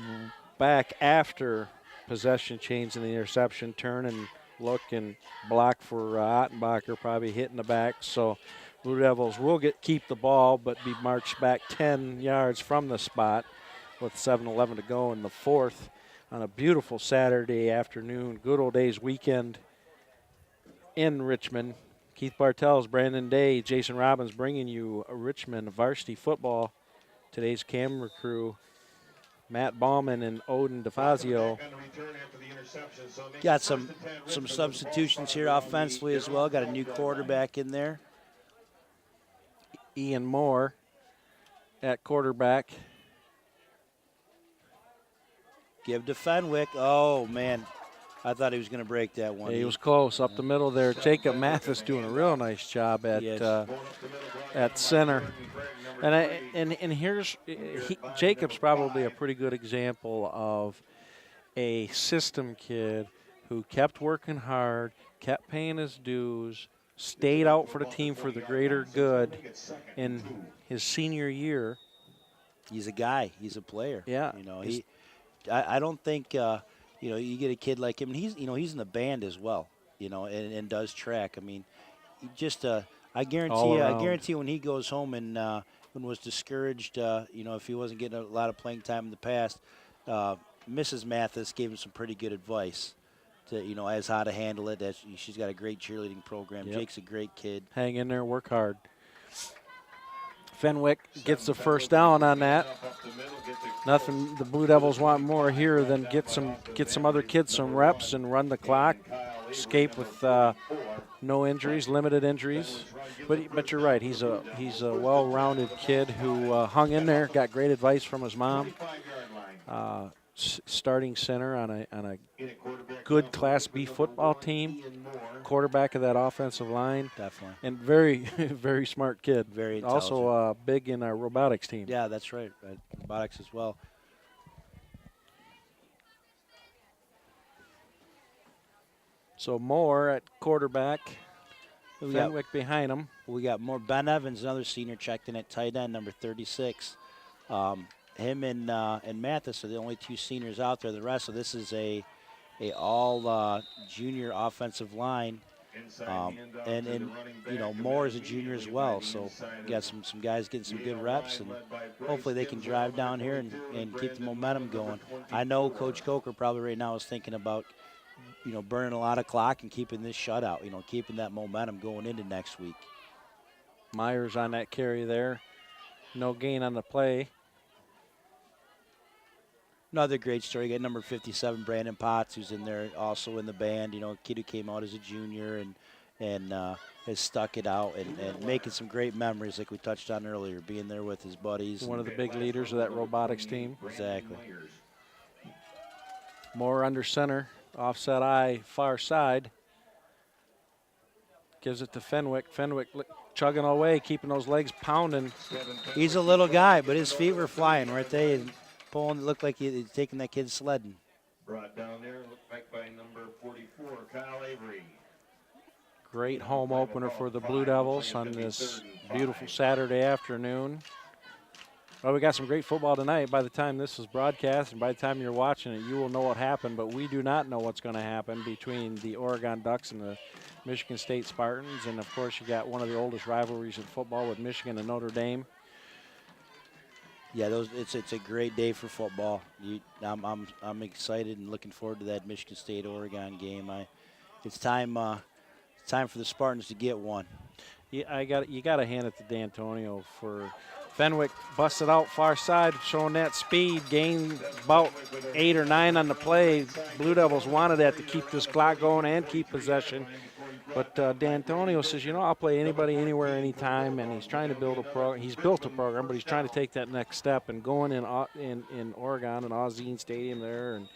A: back after possession change in the interception, turn and look and block for Ottenbacher, probably hitting the back. So Blue Devils will keep the ball, but be marched back 10 yards from the spot with 7:11 to go in the fourth on a beautiful Saturday afternoon, good old days weekend in Richmond. Keith Bartels, Brandon Day, Jason Robbins bringing you a Richmond Varsity football. Today's camera crew, Matt Bauman and Odin DeFazio.
B: Got some substitutions here offensively as well. Got a new quarterback in there.
A: Ian Moore at quarterback.
B: Give to Fenwick. Oh, man. I thought he was going to break that one.
A: Yeah, he was close up the middle there. Jacob Mathis doing a real nice job at center. And here's Jacob's probably a pretty good example of a system kid who kept working hard, kept paying his dues, stayed out for the team for the greater good in his senior year.
B: He's a guy. He's a player.
A: Yeah.
B: I don't think you get a kid like him, and he's in the band as well, and does track. I mean, I guarantee when he goes home and was discouraged, if he wasn't getting a lot of playing time in the past, Mrs. Mathis gave him some pretty good advice to, as how to handle it. She's got a great cheerleading program. Yep. Jake's a great kid.
A: Hang in there, work hard. Fenwick gets the first down on that. Nothing the Blue Devils want more here than get some other kids some reps and run the clock. Escape with no injuries, limited injuries. But you're right, he's a well-rounded kid who hung in there, got great advice from his mom. Starting center on a good Class B football team, quarterback of that offensive line.
B: Definitely.
A: And very, very smart kid.
B: Very intelligent.
A: Also big in our robotics team.
B: Yeah, that's right. Robotics as well.
A: So Moore at quarterback. Fenwick behind him.
B: We got more. Ben Evans, another senior, checked in at tight end, number 36. Him and Mathis are the only two seniors out there. The rest of this is a all junior offensive line, and Moore is a junior as well. So we got some guys getting some good reps, and hopefully they can drive down here and keep the momentum going. I know Coach Coker probably right now is thinking about burning a lot of clock and keeping this shutout. Keeping that momentum going into next week.
A: Myers on that carry there, no gain on the play.
B: Another great story. You got number 57, Brandon Potts, who's in there also in the band. A kid who came out as a junior and has stuck it out and making some great memories like we touched on earlier, being there with his buddies.
A: One of the big leaders of that robotics team.
B: Exactly.
A: Moore under center, offset eye, far side. Gives it to Fenwick. Fenwick chugging away, keeping those legs pounding.
B: He's a little guy, but his feet were flying, weren't they? Pulling, it looked like he's taking that kid sledding.
C: Brought down there, looked like by number 44, Kyle Avery.
A: Great home opener for the Blue Devils on this beautiful Saturday afternoon. Well, we got some great football tonight. By the time this is broadcast and by the time you're watching it, you will know what happened, but we do not know what's going to happen between the Oregon Ducks and the Michigan State Spartans. And, of course, you got one of the oldest rivalries in football with Michigan and Notre Dame.
B: Yeah, it's a great day for football. I'm excited and looking forward to that Michigan State-Oregon game. It's time time for the Spartans to get one.
A: Yeah, you got to hand it to D'Antonio for Fenwick busted out far side, showing that speed, gained about 8 or 9 on the play. Blue Devils wanted that to keep this clock going and keep possession. But D'Antonio says, I'll play anybody, anywhere, anytime, and he's trying to build a program. He's built a program, but he's trying to take that next step. And going in Oregon and Ozine Stadium there, and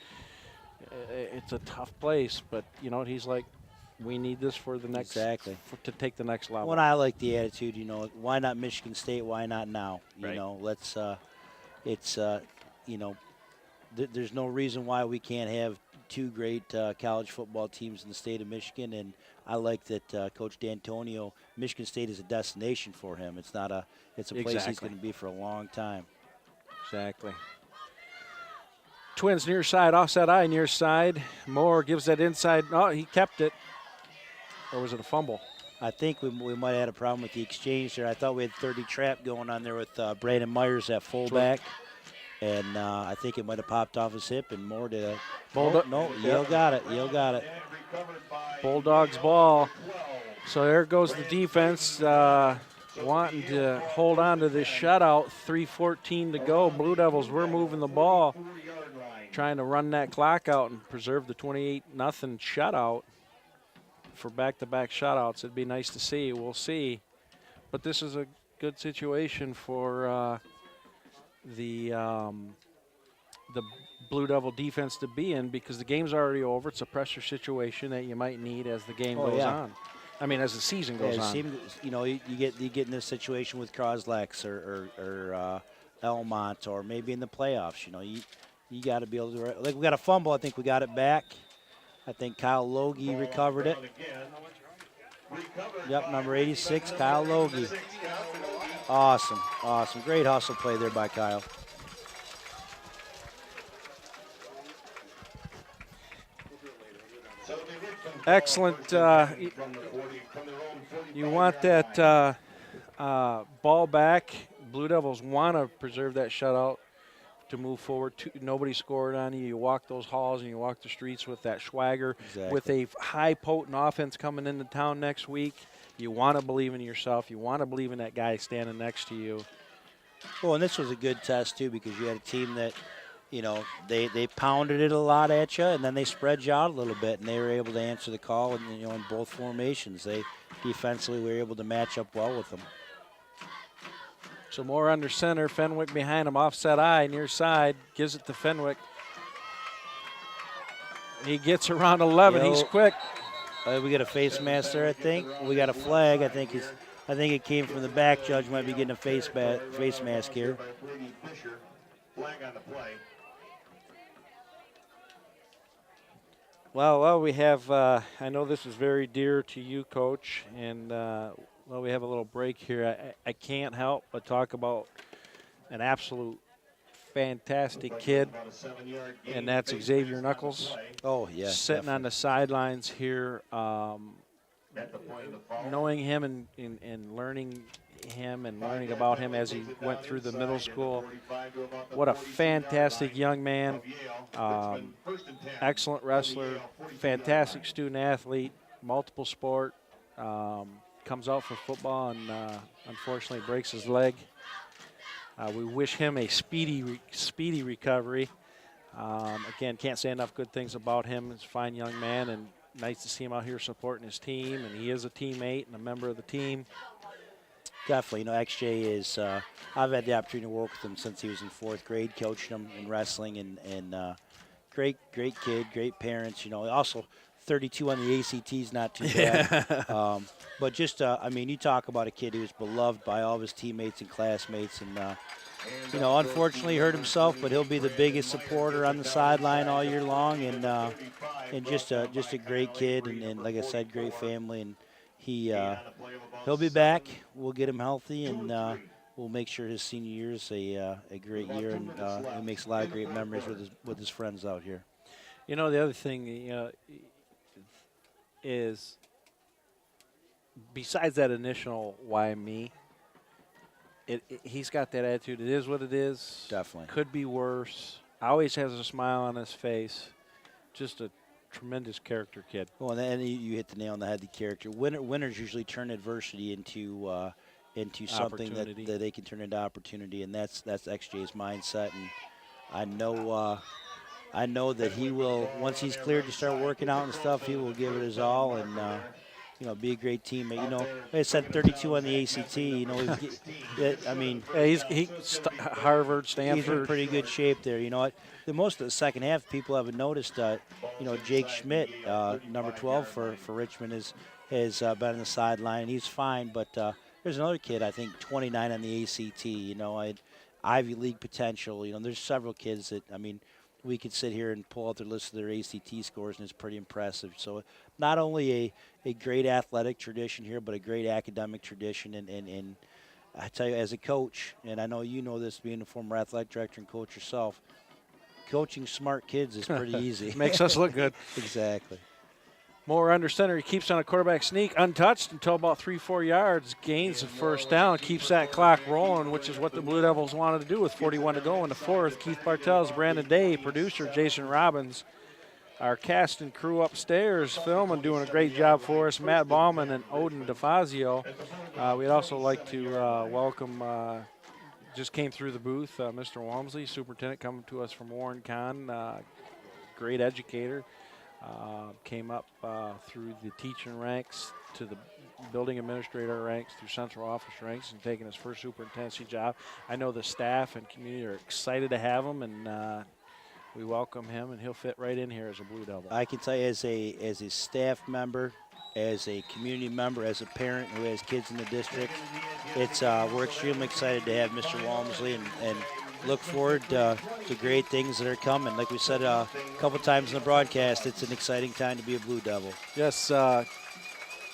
A: it's a tough place. But he's like, we need this for the next to take the next level.
B: Well, I like the attitude. Why not Michigan State? Why not now?
A: Right.
B: Let's. There's no reason why we can't have 2 great college football teams in the state of Michigan, and I like that Coach D'Antonio. Michigan State is a destination for him. It's not a. It's a place he's going to be for a long time.
A: Exactly. Twins near side, offset eye near side. Moore gives that inside. Oh, he kept it. Or was it a fumble?
B: I think we might have had a problem with the exchange there. I thought we had 30 trap going on there with Brandon Myers at fullback. And I think it might have popped off his hip, and Moore did a Yale got it. Yale got it.
A: Bulldogs ball. So there goes the defense wanting to hold on to this shutout. 3:14 to go. Blue Devils were moving the ball, trying to run that clock out and preserve the 28-0 shutout. For back-to-back shutouts, it'd be nice to see. We'll see. But this is a good situation for the Blue Devil defense to be in, because the game's already over. It's a pressure situation that you might need as the game goes on. I mean, as the season goes on.
B: You get in this situation with Croslex or Elmont, or maybe in the playoffs. You got to be able to. Like, we got a fumble. I think we got it back. I think Kyle Logie recovered it. Yep, number 86, Kyle Logie. Awesome. Great hustle play there by Kyle.
A: Excellent. You want that ball back. Blue Devils want to preserve that shutout to move forward. Nobody scored on you. You walk those halls and you walk the streets with that swagger.
B: Exactly.
A: With a high, potent offense coming into town next week, you want to believe in yourself. You want to believe in that guy standing next to you.
B: Well, and this was a good test, too, because you had a team that, they pounded it a lot at you, and then they spread you out a little bit, and they were able to answer the call. And, in both formations, they defensively were able to match up well with them.
A: So Moore under center, Fenwick behind him, offset eye, near side, gives it to Fenwick. He gets around 11, he's quick.
B: We got a face mask there, I think. We got a flag. I think it came from the back. Judge might be getting a face mask here.
C: Flag on the play.
A: Well, we have, I know this is very dear to you, Coach, and we have a little break here. I can't help but talk about an absolute fantastic kid, and that's Xavier Knuckles.
B: Oh, yeah.
A: Sitting on the sidelines here, knowing him and learning him and learning about him as he went through the middle school. What a fantastic young man. Excellent wrestler, fantastic student athlete, multiple sport. Comes out for football and unfortunately breaks his leg. We wish him a speedy recovery. Again, can't say enough good things about him. He's a fine young man, and nice to see him out here supporting his team. And he is a teammate and a member of the team.
B: Definitely. XJ is, I've had the opportunity to work with him since he was in 4th grade, coaching him in wrestling, and great kid, great parents. Also 32 on the ACT is not too bad. But just, you talk about a kid who was beloved by all of his teammates and classmates, and unfortunately hurt himself, but he'll be the biggest supporter on the sideline all year long, and just a great kid, and like I said, great family, and he'll be back. We'll get him healthy, and we'll make sure his senior year is a great year, and he makes a lot of great memories with his friends out here.
A: The other thing is, besides that initial why me, he's got that attitude. It is what it is.
B: Definitely.
A: Could be worse. Always has a smile on his face. Just a tremendous character kid.
B: Well, and then you hit the nail on the head. The character winners usually turn adversity into something that they can turn into opportunity, and that's XJ's mindset. And I know that he will, once he's cleared to start working out and stuff, he will give it his all and be a great teammate. Like I said, 32 on the ACT. I mean,
A: yeah, Harvard, Stanford.
B: He's in pretty good shape there. The most of the second half, people haven't noticed. Jake Schmidt, number 12 for Richmond, has been on the sideline. He's fine, but there's another kid, I think, 29 on the ACT. Ivy League potential. There's several kids that, we could sit here and pull out their list of their ACT scores, and it's pretty impressive. So not only a great athletic tradition here, but a great academic tradition. And I tell you, as a coach, and I know you know this, being a former athletic director and coach yourself, coaching smart kids is pretty easy.
A: Makes us look good.
B: Exactly.
A: Moore under center. He keeps on a quarterback sneak, untouched until about 3-4 yards. Gains the first down, keeps that clock rolling, which is what the Blue Devils wanted to do with 41 to go in the fourth. Keith Bartels, Brandon Day, producer Jason Robbins, our cast and crew upstairs filming, doing a great job for us. Matt Bauman and Odin DeFazio. We'd also like to welcome, just came through the booth, Mr. Walmsley, superintendent, coming to us from Warren Con, great educator. Came up through the teaching ranks to the building administrator ranks, through central office ranks, and taking his first superintendency job. I know the staff and community are excited to have him, and we welcome him, and he'll fit right in here as a Blue Devil.
B: I can tell you, as a staff member, as a community member, as a parent who has kids in the district, we're extremely excited to have Mr. Walmsley and look forward to great things that are coming. Like we said a couple times in the broadcast, it's an exciting time to be a Blue Devil.
A: Yes,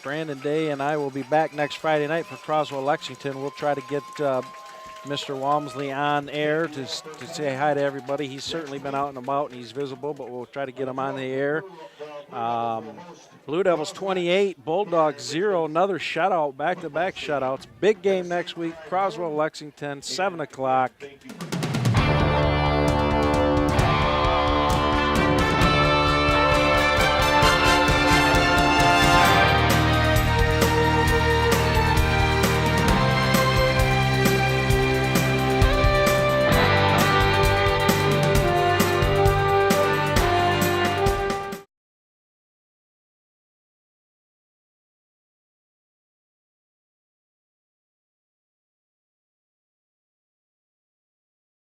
A: Brandon Day and I will be back next Friday night for Croswell Lexington. We'll try to get Mr. Walmsley on air to say hi to everybody. He's certainly been out and about and he's visible, but we'll try to get him on the air. Blue Devils 28, Bulldogs 0. Another shutout, back-to-back shutouts. Big game next week, Croswell Lexington, 7 o'clock.